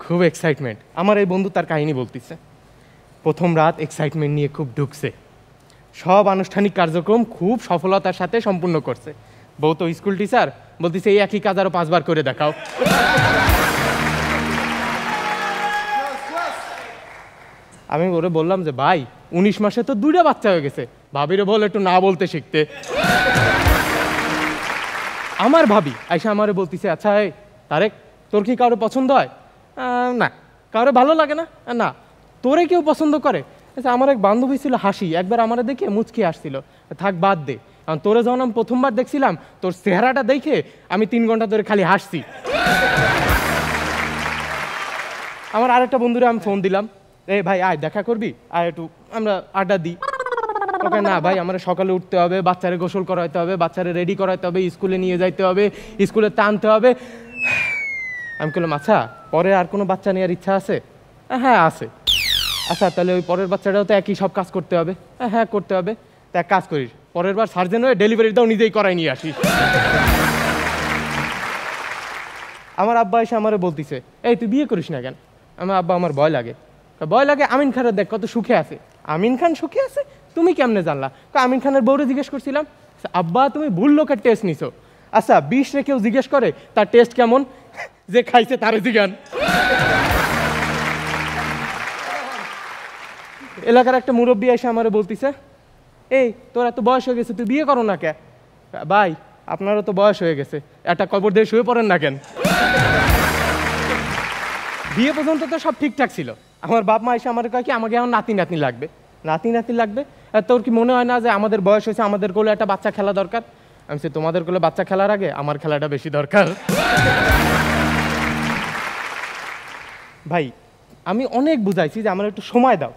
খুব এক্সাইটমেন্ট। আমার এই বন্ধু তার কাহিনী বলতেছে, প্রথম রাত এক্সাইটমেন্ট নিয়ে খুব ঢুকছে, সব আনুষ্ঠানিক কার্যক্রম খুব সফলতার সাথে সম্পূর্ণ করছে। বউ তো স্কুল টিচার, বলতেছে এই একই কাজ আরো 5 বার করে দেখাও। আমি ওরে বললাম যে ভাই 19 মাসে তো 2টা বাচ্চা হয়ে গেছে, ভাবিরে বল একটু না বলতে শিখতে। আমার ভাবি আইসা আমারে বলতেছে আচ্ছা এই তারেক তোর কি কারো পছন্দ হয়? না। কারো ভালো লাগে না? না। তোরে কেউ পছন্দ করে? আচ্ছা আমার এক বান্ধবী ছিল হাসি, একবার আমারে দেখে মুচকি আসছিল, থাক বাদ দে, কারণ তোরে যখন আমি প্রথমবার দেখছিলাম তোর চেহারাটা দেখে আমি 3 ঘন্টা ধরে খালি হাসছি। আমার আরেকটা বন্ধুরে আমি ফোন দিলাম, এই ভাই আয় দেখা করবি, আয় একটু আমরা আড্ডা দিই। ওকে না ভাই আমার সকালে উঠতে হবে, বাচ্চারে গোসল করাইতে হবে, বাচ্চারে রেডি করাইতে হবে, স্কুলে নিয়ে যাইতে হবে, স্কুলে টানতে হবে। আমি বললাম আচ্ছা পরে আর কোনো বাচ্চা নেওয়ার ইচ্ছা আছে? হ্যাঁ আছে। আচ্ছা তাহলে ওই পরের বাচ্চাটাও তো একই সব কাজ করতে হবে? হ্যাঁ করতে হবে। তা এক কাজ করিস, পরের বার সার্জেন হয়ে ডেলিভারিটাও নিজেই করাই নিয়ে আসিস। আমার আব্বা এসে আমারে বলতিছে এই তুই বিয়ে করিস না কেন? আমার আব্বা আমার ভয় লাগে। ভয় লাগে? আমিন খানের দেখ কত সুখে আছে। আমিন খান সুখে আছে তুমি কেমনে জানলা? আমিন খানের বউরে জিজ্ঞেস করছিলাম। আব্বা তুমি ভুল লোকের টেস্ট নিছো। আচ্ছা 20 রে কেউ জিজ্ঞেস করে তার টেস্ট কেমন, যে খাইছে তারে জিজ্ঞান। এলাকার একটা মুরব্বী এসে আমারে বলতিছে এই তোর এত বয়স হয়ে গেছে তুই বিয়ে করো না কে? ভাই আপনারও তো বয়স হয়ে গেছে, একটা কবর দিয়ে শুয়ে পড়েন না কেন? বিয়ে পর্যন্ত তো সব ঠিকঠাক ছিল। আমার বাপ মা এসে আমার কয় কি আমাকে এখন নাতি নাতনি লাগবে, নাতি নাতি লাগবে। তোর কি মনে হয় না যে আমাদের বয়স হয়েছে, আমাদের কোলে একটা বাচ্চা খেলা দরকার? আমি বলছি তোমাদের কোলে বাচ্চা খেলার আগে আমার খেলাটা বেশি দরকার। ভাই আমি অনেক বুঝাইছি যে আমার একটু সময় দাও,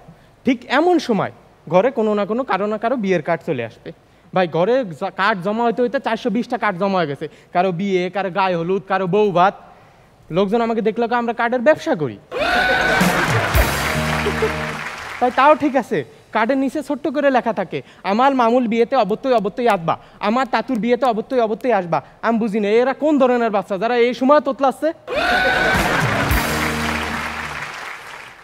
ঠিক এমন সময় ঘরে কোনো না কোনো কারো না কারো বিয়ের কার্ড চলে আসবে। ভাই ঘরে কার্ড জমা হইতে হইতে 420টা কার্ড জমা হয়ে গেছে, কারো বিয়ে, কারো গায়ে হলুদ, কারো বউ ভাত। লোকজন আমাকে দেখলো আমরা কার্ডের ব্যবসা করি। তাই তাও ঠিক আছে, কার্ডের নিচে ছোট্ট করে লেখা থাকে আমার মামুল বিয়েতে অবশ্যই অবশ্যই আসবা, আমার তাতুর বিয়েতে অবশ্যই অবশ্যই আসবা। আমি বুঝি না এরা কোন ধরনের বাচ্চা যারা এই সময় তোতলাচ্ছে।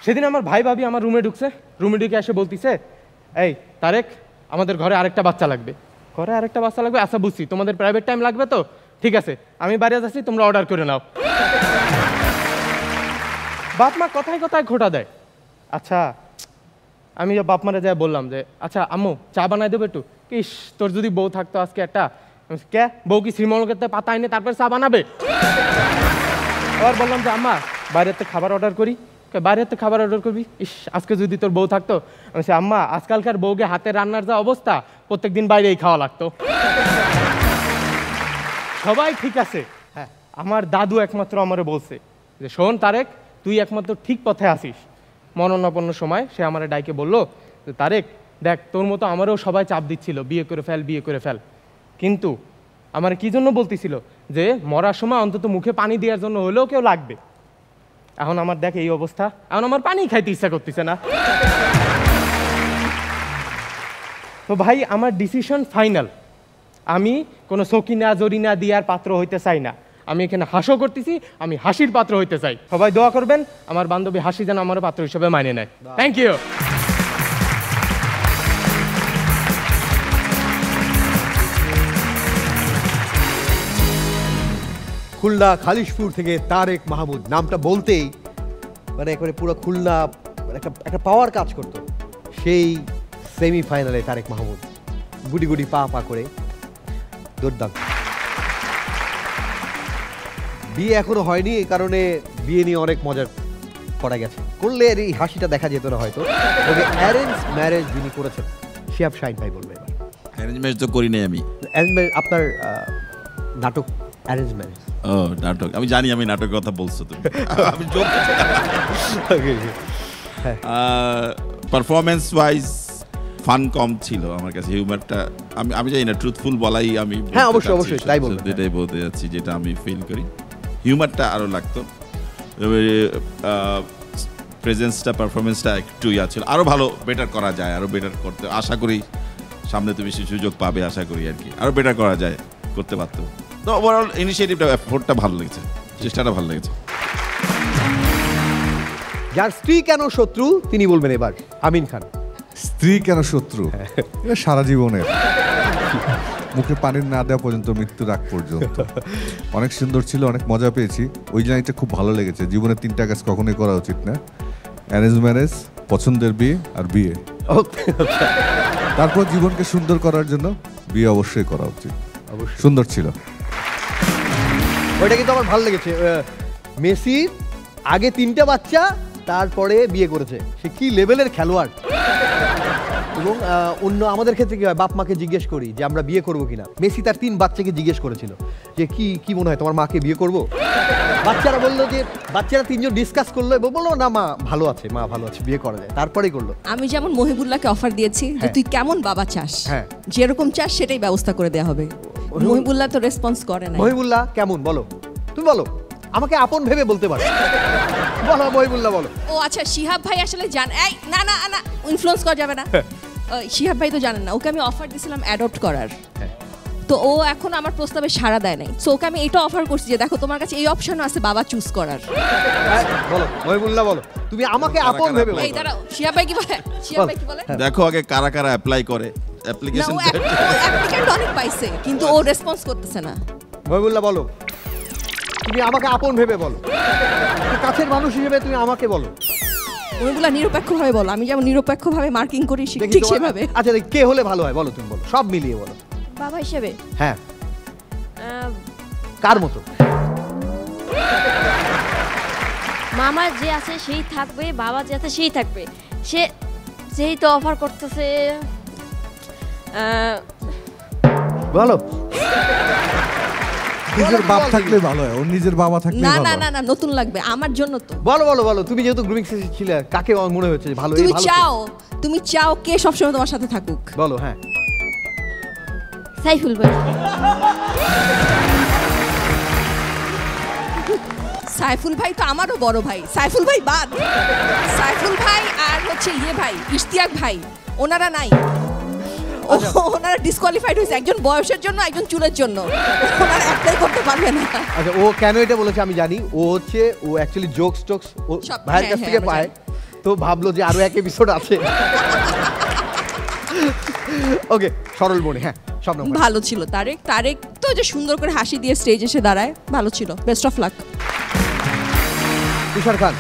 সেদিন আমার ভাই ভাবি আমার রুমে ঢুকছে, রুমে ঢুকে এসে বলতিছে এই তারেক আমাদের ঘরে আরেকটা বাচ্চা লাগবে। ঘরে আরেকটা বাচ্চা লাগবে? আচ্ছা বুঝছি, তোমাদের প্রাইভেট টাইম লাগবে তো ঠিক আছে, আমি বাইরে যাচ্ছি, তোমরা অর্ডার করে নাও। বাপ মা কথায় কথায় খোটা দেয়। আচ্ছা আমি বাপ মারে যাই বললাম যে আচ্ছা আম্মু চা বানাই দেবে একটু। ইস তোর যদি বউ থাকতো আজকে একটা। কে বউ কি শ্রীমঙ্গলের পাতা এনে তারপরে চা বানাবে? আবার বললাম যে আম্মা বাইরের থেকে খাবার অর্ডার করি। বাইরের থেকে খাবার অর্ডার করবি? ইস আজকে যদি তোর বউ থাকতো। আমি বলছি আম্মা আজকালকার বউকে হাতে রান্নার যা অবস্থা প্রত্যেকদিন বাইরেই খাওয়া লাগতো। সবাই ঠিক আছে, হ্যাঁ আমার দাদু একমাত্র আমারে বলছে যে শোন তারেক তুই একমাত্র ঠিক পথে আসিস। মরণাপন্ন সময় সে আমার ডাইকে বললো যে তারেক দেখ তোর মতো আমারও সবাই চাপ দিচ্ছিল বিয়ে করে ফেল বিয়ে করে ফেল, কিন্তু আমার কি জন্য বলতেছিল যে মরার সময় অন্তত মুখে পানি দেওয়ার জন্য হলেও কেউ লাগবে। এখন আমার দেখ এই অবস্থা, এখন আমার পানি খাইতে ইচ্ছা করতেছে না। তো ভাই আমার ডিসিশন ফাইনাল, আমি কোনো সকিনা জরিনা দিয়ার পাত্র হইতে চাই না। আমি এখানে হাসও করতেছি, আমি হাসির পাত্র হইতে চাই। সবাই দোয়া করবেন আমার বান্ধবী হাসি যেন আমার পাত্র হিসেবে মানে নেয়। Thank you. খুলনা খালিশপুর থেকে তারেক মাহমুদ নামটা বলতেই মানে একেবারে পুরো খুলনা একটা পাওয়ার কাজ করতো। সেই সেমিফাইনালে তারেক মাহমুদ গুটি গুটি পা পা করে দুর্দান্ত। বিয়ে এখনো হয়নি, এই কারণে বিয়ে নিয়ে অনেক মজা করা গেছে, করলে এই হাসিটা দেখা যেত না হয়তো। তবে অ্যারেঞ্জ ম্যারেজ যিনি করেছেন শিহাব শাহিন ভাই বলবে। এবার অ্যারেঞ্জ ম্যারেজ তো করি নাই আমি। অ্যারেঞ্জ ম্যারেজ আপনার নাটক অ্যারেঞ্জ ম্যারেজ? ও নাটক, আমি জানি আমি নাটকের কথা বলছো তুমি। আমি জোক পারফরমেন্স ওয়াইজ ফান কম ছিল আমার কাছে, হিউমারটা আমি জানি না, ট্রুথফুল বলাই আমি। হ্যাঁ অবশ্যই অবশ্যই তাই বলবো, এটাই বলতে যাচ্ছি যেটা আমি ফিল করি। হিউমারটা আরও লাগতো, প্রেজেন্সটা পারফরমেন্সটা একটু ইয়া ছিল, আরও ভালো বেটার করা যায়, আরও বেটার করতে আশা করি সামনে তুমি সুযোগ পাবে আশা করি আর কি, আরও বেটার করা যায়, করতে পারতো। তো ওভারঅল ইনিশিয়েটিভটা এফোর্টটা ভালো লেগেছে, চেষ্টাটা ভালো লেগেছে। যার স্ত্রী কেন শত্রু তিনি বলবেন এবার, আমিন খান। স্ত্রী কেন শত্রু? এটা সারা জীবনের, মুখে পানি না দেওয়া পর্যন্ত, মৃত্যুর আগ পর্যন্ত। অনেক সুন্দর ছিল, অনেক মজা পেয়েছি। ওই লাইনটা খুব ভালো লেগেছে। জীবনে 3টা কাজ কখনোই করা উচিত না, অ্যারেঞ্জ ম্যারেজ, পছন্দের বিয়ে আর বিয়ে। তারপর জীবনকে সুন্দর করার জন্য বিয়ে অবশ্যই করা উচিত। অবশ্যই সুন্দর ছিল ওইটা, কিন্তু আমার ভালো লেগেছে। মেসি আগে 3টা বাচ্চা, তারপরে বিয়ে করেছে, সে কি লেভেলের খেলোয়াড়। এবং অন্য আমাদের ক্ষেত্রে কি হয়, বাপ মাকে জিজ্ঞেস করি যে আমরা বিয়ে করবো কিনা, মেসি তার 3 বাচ্চাকে জিজ্ঞেস করেছিল যে কি মনে হয় তোমার মাকে বিয়ে করবো? বাচ্চারা বললো যে, বাচ্চারা 3জন ডিসকাস করলো এবং বললো না মা ভালো আছে, মা ভালো আছে, বিয়ে করা যায়, তারপরেই করলো। আমি যেমন মহিবুল্লাহকে অফার দিয়েছি যে তুই কেমন বাবা চাস, যেরকম চাস সেটাই ব্যবস্থা করে দেওয়া হবে। মহিবুল্লাহ তো রেসপন্স করে না। মহিবুল্লাহ কেমন বলো, তুমি বলো, আমাকে আপন ভেবে বলতে পারো, বলো মহিবুল্লাহ বলো। ও আচ্ছা, শিহাব ভাই আসলে এই না না না ইনফ্লুয়েন্স করা যাবে না। শিহাব ভাই তো জানেন না, ওকে আমি অফার দিয়েছিলাম অ্যাডপ্ট করার, তো ও এখন আমার প্রস্তাবে সাড়া দেয় নাই। সো ওকে আমি এটা অফার করছি যে দেখো তোমার কাছে এই অপশনও আছে বাবা চুজ করার। বলো মহিবুল্লাহ বলো, তুমি আমাকে আপন ভেবে বলো। এই দাঁড়াও, শিহাব ভাই কি বলে? শিহাব ভাই কি বলে? দেখো আগে কারা কারা অ্যাপ্লাই করে, অ্যাপ্লিকেশন অ্যাপ্লিকেন্ট অনেক পাইছে কিন্তু ও রেসপন্স করতেছে না। মহিবুল্লাহ বলো, তুমি আমাকে আপন ভেবে বলো, কাছের মানুষ হিসেবে তুমি আমাকে বলো। মহিবুল্লাহ নিরপেক্ষভাবে বলো, আমি যেমন নিরপেক্ষভাবে মার্কিং করি ঠিক সেভাবে। আচ্ছা কে হলে ভালো হয় বলো, তুমি বলো, সব মিলিয়ে বলো। বাবা হিসেবে? হ্যাঁ। কার মতো? মামা যে আছে সেই থাকবে, বাবা যে আছে সেই থাকবে, সেই তো অফার করতেছে। বলো। নিজের বাপ থাকলে ভালো হয়, ওর নিজের বাবা থাকলে না ভালো। না না না নতুন লাগবে আমার জন্য তো। বলো বলো বলো, তুমি যেহেতু গ্রুমিং সেশন ছিলে, কাকে মনে হচ্ছে ভালো? তুমি চাও কে সবসময় তোমার সাথে থাকুক? বলো। হ্যাঁ, সাইফুল ভাই। সাইফুল ভাই তো আমারও বড় ভাই, সাইফুল ভাই বাদ। সাইফুল ভাই আর হচ্ছে ভাই ইশতিয়াক ভাই, ওনারা নাই, ওনারা ডিসকোয়ালিফাইড হয়েছে, একজন বয়সের জন্য একজন চুলের জন্য, ওনারা অ্যাপ্লাই করতে পারবে না। আচ্ছা ও কেন এটা বলেছে আমি জানি, ও অ্যাকচুয়ালি জোকস ও ভাইয়ের কাছ থেকে পায়, তো ভাবলো যে আরো এক এপিসোড আছে। ওকে, সরল মনে। হ্যাঁ, সব ভালো ছিল। তারেক তো যে সুন্দর করে হাসি দিয়ে স্টেজ এসে দাঁড়ায়, ভালো ছিল। Best of luck. Tushar Khan.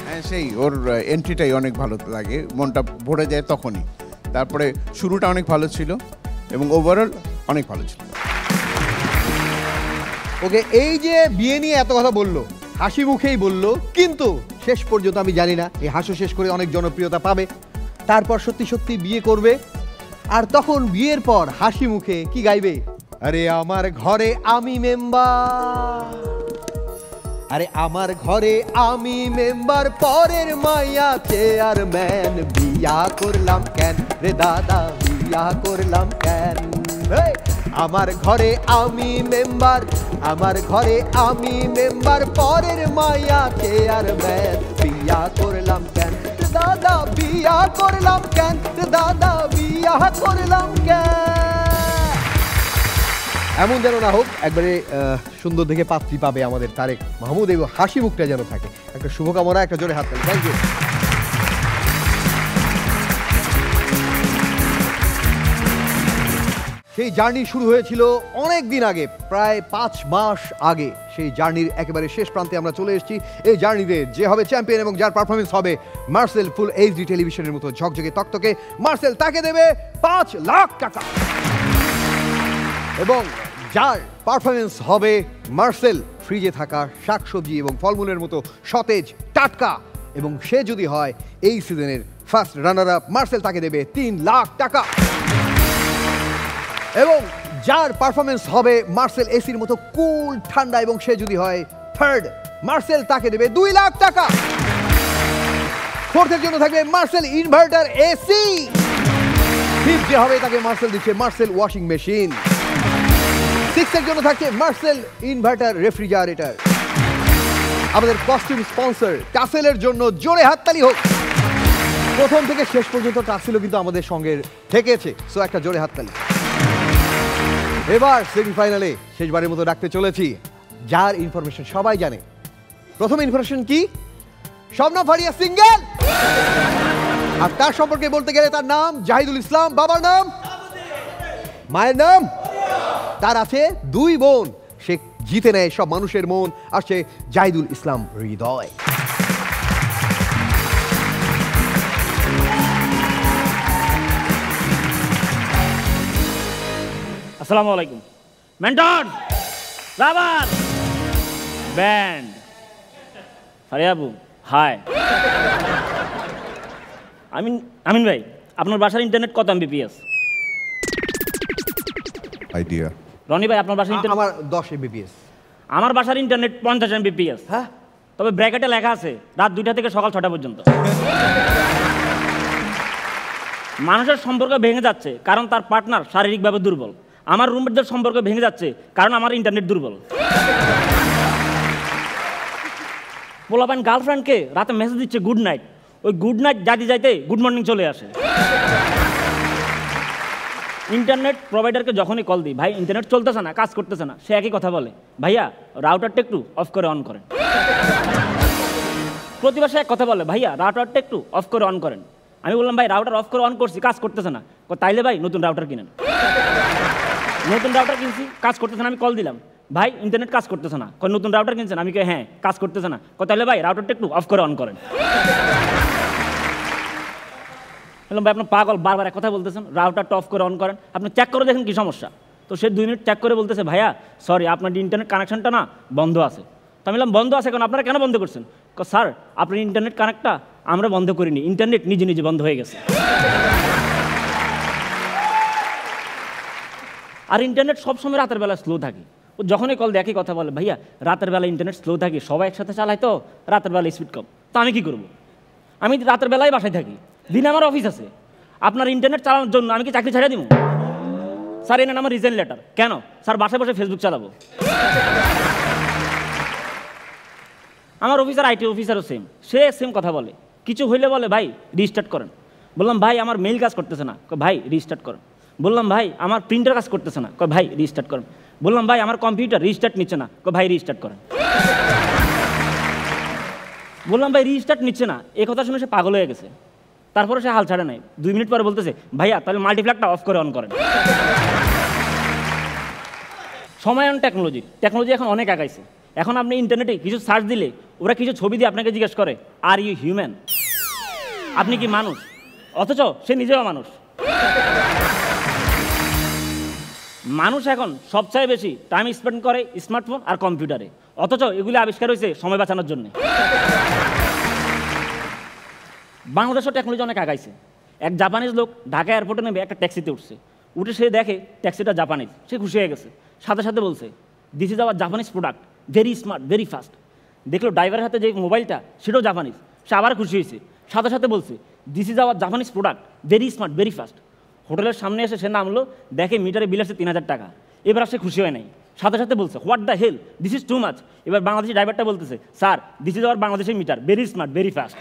হ্যাঁ, সেই ওর এন্ট্রিটাই অনেক ভালো লাগে, মনটা ভরে যায় তখনই। তারপরে শুরুটা অনেক ভালো ছিল এবং ওভারঅল অনেক ভালো ছিল। ওকে, এই যে বিয়ে নিয়ে এত কথা বললো, হাসি মুখেই বললো, কিন্তু শেষ পর্যন্ত আমি জানি না এই হাসি শেষ করে অনেক জনপ্রিয়তা পাবে, তারপর সত্যি সত্যি বিয়ে করবে, আর তখন বিয়ের পর হাসি মুখে কি গাইবে? আরে আমার ঘরে আমি মেম্বার, আরে আমার ঘরে আমি মেম্বার, পরের মাইয়া চেয়ারম্যান, বিয়া করলাম কেন রে দাদা, বিয়া করলাম কেন? আমার ঘরে আমি মেম্বার, আমার ঘরে আমি মেম্বার, পরের মায়া চেয়ারম্যান। বিয়া করলাম কেন দাদা, বিয়া করলাম কেন দাদা, বিয়া করলাম কেন? এমন যেন না হোক, একবারে সুন্দর দেখে পাত্রী পাবে আমাদের তারেক মাহমুদ, এবং হাসি মুখটা যেন থাকে। একটা শুভকামনা, একটা জোরে হাত তালি। Thank you. সেই জার্নি শুরু হয়েছিল অনেক দিন আগে, প্রায় 5 মাস আগে। সেই জার্নির একেবারে শেষ প্রান্তে আমরা চলে এসেছি। এই জার্নিতে যে হবে চ্যাম্পিয়ন এবং যার পারফরমেন্স হবে মার্সেল ফুল এইচডি টেলিভিশনের মতো ঝকঝকে তকতকে, মার্সেল তাকে দেবে 5 লাখ টাকা। এবং যার পারফরমেন্স হবে মার্সেল ফ্রিজে থাকা শাকসবজি এবং ফলমূলের মতো সতেজ টাটকা, এবং সে যদি হয় এই সিজনের ফার্স্ট রানার আপ, মার্সেল তাকে দেবে 3 লাখ টাকা। এবং যার পারফরমেন্স হবে মার্সেল এসির মতো কুল ঠান্ডা, এবং সে যদি হয় থার্ড, মার্সেল তাকে দেবে 2 লাখ টাকা। ফোর্থের জন্য থাকবে মার্সেল ইনভার্টার এসি। ফিফথ যে হবে তাকে মার্সেল দিচ্ছে মার্সেল ওয়াশিং মেশিন। সিক্সের জন্য থাকছে মার্সেল ইনভার্টার রেফ্রিজারেটর। আমাদের কস্টিউম স্পন্সর টাসেলের জন্য জোরে হাততালি হোক। প্রথম থেকে শেষ পর্যন্ত টাসেলও কিন্তু আমাদের সঙ্গে থেকেছে, সো একটা জোরে হাততালি। এবার সেমিফাইনালে শেষবারের মতো ডাকতে চলেছি যার ইনফরমেশন সবাই জানে। প্রথম ইনফরমেশন কি? শবনম ফারিয়া সিঙ্গেল। আর তার সম্পর্কে বলতে গেলে তার নাম জাহিদুল ইসলাম, বাবার নাম, মায়ের নাম, তার আছে 2 বোন। সে জিতে নেয় সব মানুষের মন, আসছে জাহিদুল ইসলাম হৃদয়। আসসালামু আলাইকুম। মেন্টর, রাবার, ব্যান্ড, ফারিয়াবু, হাই। আমিন ভাই, আপনার বাসার ইন্টারনেট কত এমবিপিএস? আইডিয়া। রনি ভাই, আপনার বাসার ইন্টারনেট? আমার 10 এমবিপিএস। আমার বাসার ইন্টারনেট 50 এমবিপিএস। হ্যাঁ, তবে ব্র্যাকেটে লেখা আছে রাত 2টা থেকে সকাল 6টা পর্যন্ত। মানুষের সম্পর্ক ভেঙে যাচ্ছে কারণ তার পার্টনার শারীরিকভাবে দুর্বল। আমার রুমমেটদের সম্পর্ক ভেঙে যাচ্ছে কারণ আমার ইন্টারনেট দুর্বল। পোলাপান গার্লফ্রেন্ডকে রাতে মেসেজ দিচ্ছে গুড নাইট, ওই গুড নাইট যাইতে যাইতে গুড মর্নিং চলে আসে। ইন্টারনেট প্রোভাইডারকে যখনই কল দিই, ভাই ইন্টারনেট চলতেছে না, কাজ করতেছে না, সে একই কথা বলে, ভাইয়া রাউটারটা একটু অফ করে অন করেন। প্রতিবার সে এক কথা বলে, ভাইয়া রাউটারটা একটু অফ করে অন করেন। আমি বললাম, ভাই রাউটার অফ করে অন করছি, কাজ করতেছে না। তাইলে ভাই নতুন রাউটার কিনেন। নতুন রাউটার কিনছি, কাজ করতেছে না। আমি কল দিলাম, ভাই ইন্টারনেট কাজ করতেছে না। নতুন রাউটার কিনছেন? আমি হ্যাঁ, কাজ করতেছে না। তাইলে ভাই রাউটারটা একটু অফ করে অন করেন। বললাম, ভাই আপনার পাগল, বারবার এক কথা বলতেছেন, রাউটারটা অফ করে অন করেন, আপনি চেক করে দেখেন কি সমস্যা। তো সে 2 মিনিট চেক করে বলতেছে, ভাইয়া সরি আপনার ইন্টারনেট কানেকশনটা না বন্ধ আছে। তো আমি বললাম, বন্ধ আছে কেন, আপনারা কেন বন্ধ করছেন? স্যার আপনার ইন্টারনেট কানেক্টটা আমরা বন্ধ করিনি, ইন্টারনেট নিজে নিজে বন্ধ হয়ে গেছে। আর ইন্টারনেট সবসময় রাতের বেলা স্লো থাকে। ও যখনই কল দেখে কথা বলে, ভাইয়া রাতের বেলা ইন্টারনেট স্লো থাকে, সবাই একসাথে চালায় তো রাতের বেলা স্পিড কম। তো আমি কী করবো? আমি রাতের বেলায় বাসায় থাকি, দিনে আমার অফিস আছে। আপনার ইন্টারনেট চালানোর জন্য আমি কি চাকরি ছেড়ে দিব? স্যার এনে আমার রিজাইন লেটার। কেন? স্যার বাসায় বসে ফেসবুক চালাবো। আমার অফিসার আইটি অফিসারও সেম কথা বলে। কিছু হইলে বলে, ভাই রিস্টার্ট করেন। বললাম, ভাই আমার মেইল কাজ করতেছে না। ভাই রিস্টার্ট করেন। বললাম, ভাই আমার প্রিন্টার কাজ করতেছে না। ভাই রিস্টার্ট করেন। বললাম, ভাই আমার কম্পিউটার রিস্টার্ট নিচ্ছে না। ভাই রিস্টার্ট করেন। বললাম, ভাই রিস্টার্ট নিচ্ছে না। এই কথা শুনে সে পাগল হয়ে গেছে। তারপরে সে হাল ছাড়ে নাই। 2 মিনিট পরে বলতেছে, ভাইয়া তাহলে মাল্টিপ্লাগটা অফ করে অন করেন। সময়ন টেকনোলজি এখন অনেক আগাইছে। এখন আপনি ইন্টারনেটে কিছু সার্চ দিলে ওরা কিছু ছবি দিয়ে আপনাকে জিজ্ঞেস করে, আর ইউ হিউম্যান? আপনি কি মানুষ? অথচ সে নিজেও মানুষ। মানুষ এখন সবচেয়ে বেশি টাইম স্পেন্ড করে স্মার্টফোন আর কম্পিউটারে, অথচ এগুলি আবিষ্কার হয়েছে সময় বাঁচানোর জন্য। বাংলাদেশও টেকনোলজি অনেক আগাইছে। এক জাপানিজ লোক ঢাকা এয়ারপোর্টে নেমে একটা ট্যাক্সিতে উঠে সে দেখে ট্যাক্সিটা জাপানিজ। সে খুশি হয়ে গেছে, সাথে সাথে বলছে, this is hour Japanese product, very smart, very fast. দেখলো ড্রাইভারের হাতে যে মোবাইলটা সেটাও জাপানিজ। সে আবার খুশি হয়েছে, সাথে সাথে বলছে, this is hour Japanese product, very smart, very fast. হোটেলের সামনে এসে সে নামলো, দেখে মিটারে বিল আসছে 3000 টাকা। এবার আর সে খুশি হয় নাই, সাথে সাথে বলছে what the hell, this is too much. এবার বাংলাদেশি ড্রাইভারটা বলতেছে, স্যার দিস ইজ আওয়ার বাংলাদেশের meter, very smart, very fast.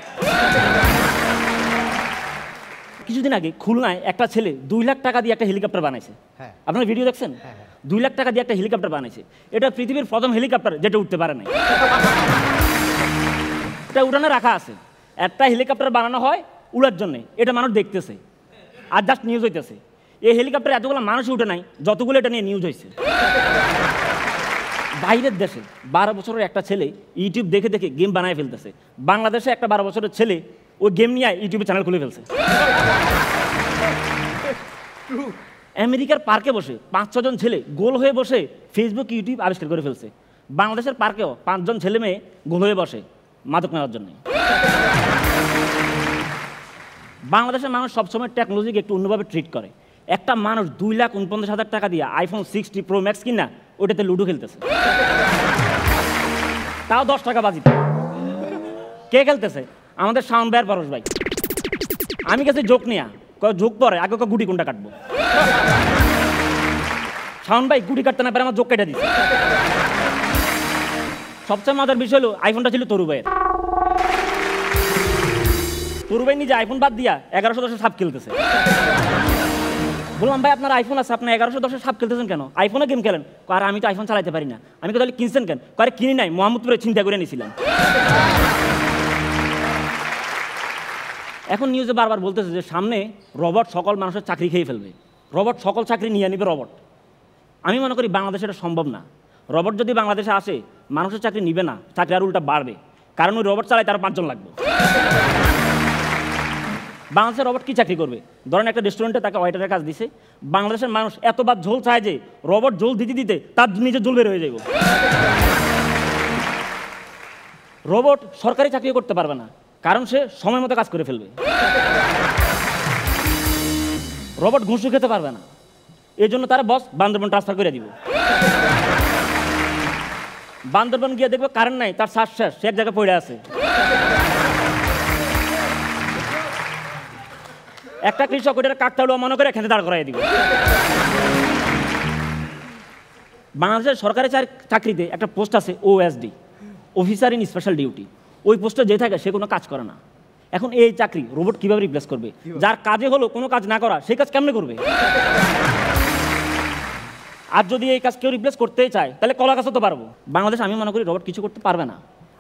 কিছুদিন আগে খুলনায় একটা ছেলে 2 লাখ টাকা দিয়ে একটা হেলিকপ্টার বানাইছে। আপনারা ভিডিও দেখছেন? 2 লাখ টাকা দিয়ে একটা হেলিকপ্টার বানাইছে। এটা পৃথিবীর প্রথম হেলিকপ্টার যেটা উঠতে পারে নাই। এটা উড়ানে রাখা আছে। একটা হেলিকপ্টার বানানো হয় উড়ার জন্য, এটা মানুষ দেখতেছে আর জাস্ট নিউজ হইতেছে। এই হেলিকপ্টার এতগুলো মানুষ উঠে নাই যতগুলো এটা নিয়ে নিউজ হয়েছে। বাইরের দেশে 12 বছরের একটা ছেলে ইউটিউব দেখে দেখে গেম বানায় ফেলতেছে। বাংলাদেশে একটা 12 বছরের ছেলে ওই গেম নিয়ে ইউটিউবে চ্যানেল খুলে ফেলছে। আমেরিকার পার্কে বসে 5-6 জন ছেলে গোল হয়ে বসে ফেসবুক ইউটিউব আবিষ্কার করে ফেলছে। বাংলাদেশের পার্কেও 5 জন ছেলে মেয়ে গোল হয়ে বসে মাদক নেওয়ার জন্য। বাংলাদেশের মানুষ সবসময় টেকনোলজিকে একটু অন্যভাবে ট্রিট করে। একটা মানুষ 2,49,000 টাকা দিয়ে iPhone 60 Pro Max কিনা ওটাতে লুডো খেলতেছে, তাও 10 টাকা বাজিতে। কে খেলতেছে? আমাদের শাওন ভাইয়ের পরশ ভাই। আমি গেছি যোগ নিয়া, যোগ পরে আগে গুটি কোনটা কাটবো। শাওন ভাই গুটি কাটতে না পারে আমার যোগ কেটে দিচ্ছে। সবচেয়ে মজার বিষয় হলো আইফোনটা ছিল তরু ভাইয়ের। তরু ভাই নিজে আইফোন বাদ দিয়া 1110 সাপ খেলতেছে। বললাম ভাই আপনার আইফোন আছে, আপনি 1110 সাপ খেলতেছেন কেন? আইফোনে গেম খেলেন? আর আমি তো আইফোন চালাতে পারি না। আমি তো তাহলে কিনছেন কেন? আরে কিনি নাই, মোহাম্মদপুরে চিন্তা করে নিয়েছিলাম। এখন নিউজে বারবার বলতেছে যে সামনে রবট সকল মানুষের চাকরি খেয়ে ফেলবে, রবট সকল চাকরি নিয়ে নিবে রবট। আমি মনে করি বাংলাদেশে এটা সম্ভব না। রবট যদি বাংলাদেশে আসে মানুষের চাকরি নিবে না, চাকরি আর উল্টা বাড়বে, কারণ ওই রবট চালায় তার 5 জন লাগবে। বাংলাদেশের রবট কি চাকরি করবে? ধরেন একটা রেস্টুরেন্টে তাকে ওয়েটারের কাজ দিছে, বাংলাদেশের মানুষ এতবার ঝোল চায় যে রবট ঝোল দিতে দিতে তার নিজের ঝোল বের হয়ে যাবে। রবট সরকারি চাকরি করতে পারবে না, কারণ সে সময় মতো কাজ করে ফেলবে। রবট ঘুষও খেতে পারবে না, এই জন্য তার বস বান্দরবন ট্রান্সফার করে দিব। বান্দরবন গিয়ে দেখবে কারেন্ট নাই, তার শ্বাস শেষ, সে এক জায়গায় পড়ে আছে। একটা কৃষক ওটার কাকতাড়ুয়া মনে করে খেতে দাঁড় করাই দিব। বাংলাদেশের সরকারি চাকরিতে একটা পোস্ট আছে OSD, officer in special duty. ওই পোস্টে যে থাকে সে কোনো কাজ করে না। এখন এই চাকরি রোবট কিভাবে রিপ্লেস করবে? যার কাজে হলো কোনো কাজ না করা, সেই কাজ কেমনে করবে? আর যদি এই কাজ কেউ রিপ্লেস করতেই চায় তাহলে কলা গাছও তো পারবো। বাংলাদেশ আমি মনে করি রোবট কিছু করতে পারবে না।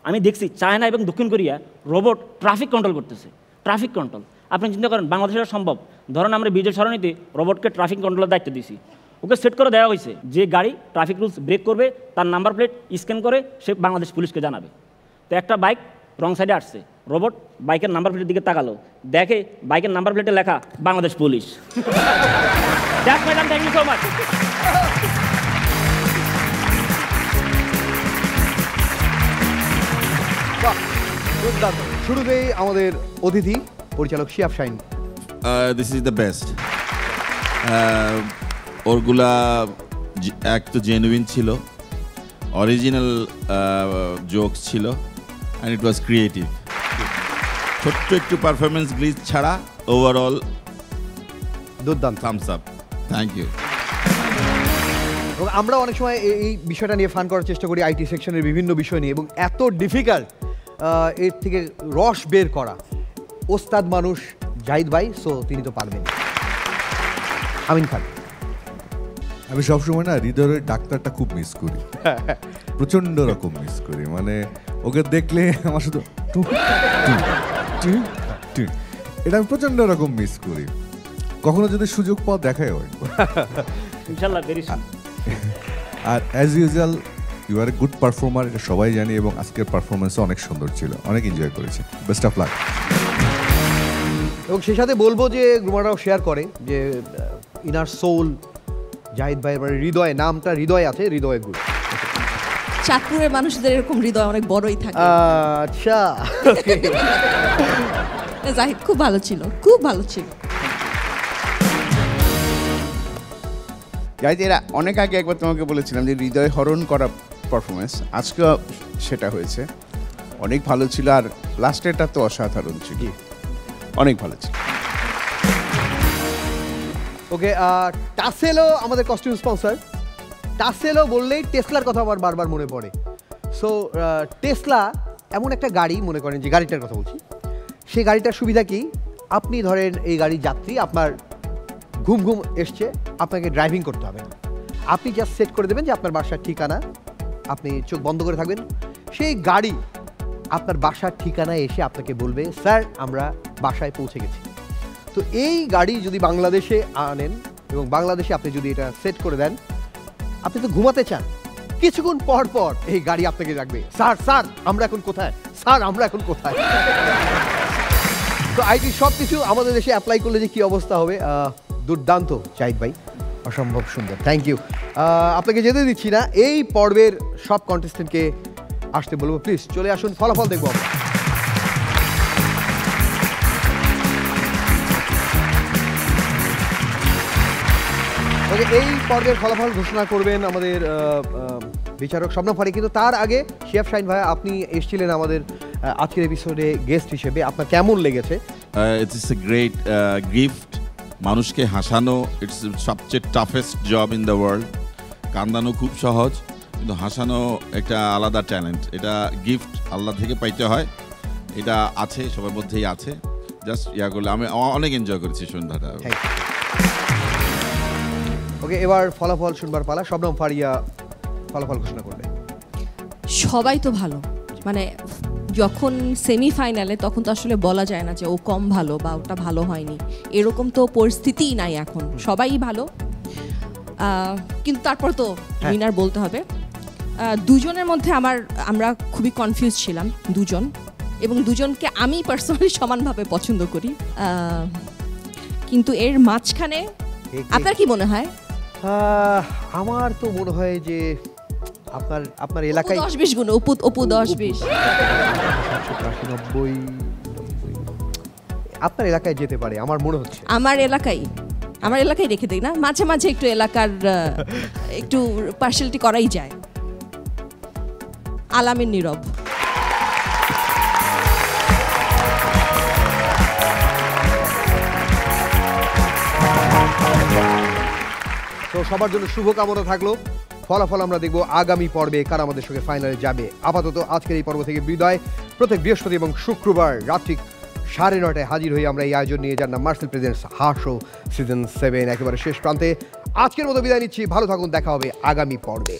আমি দেখছি চায়না এবং দক্ষিণ কোরিয়া রোবট ট্রাফিক কন্ট্রোল করতেছে। ট্রাফিক কন্ট্রোল আপনি চিন্তা করেন বাংলাদেশের সম্ভব? ধরুন আমরা বিজয় সরণিতে রোবটকে ট্রাফিক কন্ট্রোলের দায়িত্ব দিয়েছি, ওকে সেট করে দেওয়া হয়েছে যে গাড়ি ট্রাফিক রুলস ব্রেক করবে তার নাম্বার প্লেট স্ক্যান করে সে বাংলাদেশ পুলিশকে জানাবে। তো একটা বাইক রং সাইডে আসছে, রোবট বাইকের নাম্বার প্লেটের দিকে তাকালো, দেখে বাইকের নাম্বার প্লেটে লেখা Bangladesh police. Madam thank you so much. শুরুতেই আমাদের অতিথি পরিচালক Shihab Shahin. This is the best. ওরগুলা এক তো জেনুইন ছিল, অরিজিনাল জোকস ছিল, অ্যান্ড ইট ওয়াজ ক্রিয়েটিভ। ছোট্ট একটু পারফরমেন্স গ্লিচ ছাড়া ওভারঅল দুর্দান্ত, থামস আপ। Thank you. এবং আমরা অনেক সময় এই বিষয়টা নিয়ে ফান করার চেষ্টা করি আইটি সেকশনের বিভিন্ন বিষয় নিয়ে, এবং এত ডিফিকাল্ট এর থেকে রস বের করা। ওস্তাদ মানুষ জাহিদ ভাই, সো তিনি তো পারবেন। আমিন খান। আমি সবসময় না হৃদয়ের ডাক্তারটা খুব মিস করি, প্রচন্ড রকম মিস করি। মানে ওকে দেখলে আমার শুধু এটা আমি প্রচন্ড রকম মিস করি। কখনো যদি সুযোগ পাও দেখাই হয় ইনশাআল্লাহ ভেরি সুন। আর as usual you are a good performer, এটা সবাই জানি, এবং আজকের পারফরমেন্সও অনেক সুন্দর ছিল, অনেক এনজয় করেছি। Best of lakh. এবং সেই সাথে বলবো যে গ্রুমাররাও শেয়ার করে যে ইনার সোল জাহিদ ভাই, মানে হৃদয়, নামটা হৃদয় আছে, হৃদয় গুড। চাঁদপুরের মানুষদের এরকম হৃদয় অনেক বড়ই থাকে। আচ্ছা, জাহিদ খুব ভালো ছিল, খুব ভালো ছিল। জাহিদ, এরা অনেক আগে একবার তোমাকে বলেছিলাম যে হৃদয় হরণ করা পারফরমেন্স, আজকে সেটা হয়েছে। অনেক ভালো ছিল, আর লাস্টেরটা তো অসাধারণ ছিল, অনেক ভালো ছিল। ওকে, টাসেলও আমাদের কস্টিউম স্পন্সর। টাসেলও বললেই টেসলার কথা আমার বারবার মনে পড়ে। সো টেসলা এমন একটা গাড়ি, মনে করেন যে গাড়িটার কথা বলছি, সেই গাড়িটার সুবিধা কি, আপনি ধরেন এই গাড়ির যাত্রী, আপনার ঘুম ঘুম এসছে, আপনাকে ড্রাইভিং করতে হবে না, আপনি জাস্ট সেট করে দেবেন যে আপনার বাসার ঠিকানা, আপনি চোখ বন্ধ করে থাকবেন, সেই গাড়ি আপনার বাসার ঠিকানায় এসে আপনাকে বলবে স্যার আমরা বাসায় পৌঁছে গেছি। তো এই গাড়ি যদি বাংলাদেশে আনেন এবং বাংলাদেশে আপনি যদি এটা সেট করে দেন, আপনি তো ঘুমাতে চান, কিছুক্ষণ পর পর এই গাড়ি আপনাকে ডাকবে, স্যার স্যার আমরা এখন কোথায়, স্যার আমরা এখন কোথায়। তো আইটি সব কিছু আমাদের দেশে অ্যাপ্লাই করলে যে কী অবস্থা হবে, দুর্দান্ত জাহিদ ভাই, অসম্ভব সুন্দর, থ্যাংক ইউ। আপনাকে যেতে দিচ্ছি না, এই পর্বের সব কন্টেস্টেন্টকে আসতে বলবো, প্লিজ চলে আসুন, ফলাফল দেখবো আমরা। ওকে, এই পর্বের ফলাফল ঘোষণা করবেন আমাদের বিচারক শবনম ফারিক, কিন্তু তার আগে শিহাব শাহিন ভাই, আপনি এসেছিলেন আমাদের আজকের এপিসোডে গেস্ট হিসেবে, আপনার কেমন লেগেছে? It's a great gift. মানুষকে হাসানো ইটস সবচেয়ে toughest job in the world. কান্দানো খুব সহজ, কিন্তু হাসানো একটা আলাদা ট্যালেন্ট। এটা গিফট আল্লাহ থেকে পাইতে হয়, এটা আছে সবার মধ্যেই আছে। জাস্ট ইয়া করলে আমি অনেক এনজয় করেছি সন্ধ্যাটা। ওকে, এবার ফলাফল শুনবার পালা। শবনম ফারিয়া ফলাফল ঘোষণা করবে। সবাই তো ভালো, মানে যখন সেমিফাইনালে তখন তো আসলে বলা যায় না যে ও কম ভালো বা ওটা ভালো হয়নি, এরকম তো পরিস্থিতিই নাই এখন, সবাই ভালো। কিন্তু তারপর তো উইনার বলতে হবে। দুজনের মধ্যে আমরা খুবই কনফিউজ ছিলাম দুজন, এবং দুজনকে আমি পার্সোনালি সমানভাবে পছন্দ করি, কিন্তু এর মাঝখানে আপনার কি মনে হয়? আমার তো মনে হয় যে আপনার এলাকায় 10-20 গুণ, অপু 10-20, আপনার এলাকায় যেতে পারে আমার মনে হচ্ছে। আমার এলাকায় রেখে দেই না, মাঝে মাঝে একটু এলাকার একটু পার্সিয়ালিটি করাই যায়। আলামিন নীরব। তো সবার জন্য শুভকামনা থাকলো। ফলাফল আমরা দেখব আগামী পর্বে কারা আমাদের সঙ্গে ফাইনালে যাবে। আপাতত আজকের এই পর্ব থেকে বিদায়। প্রত্যেক বৃহস্পতি এবং শুক্রবার রাত্রি 9:30 হাজির হয়ে আমরা এই আয়োজন নিয়ে যার নাম মার্সেল প্রেজেন্টস হাসো সিজন 7 একেবারে শেষ প্রান্তে। আজকের মতো বিদায় নিচ্ছি, ভালো থাকুন, দেখা হবে আগামী পর্বে।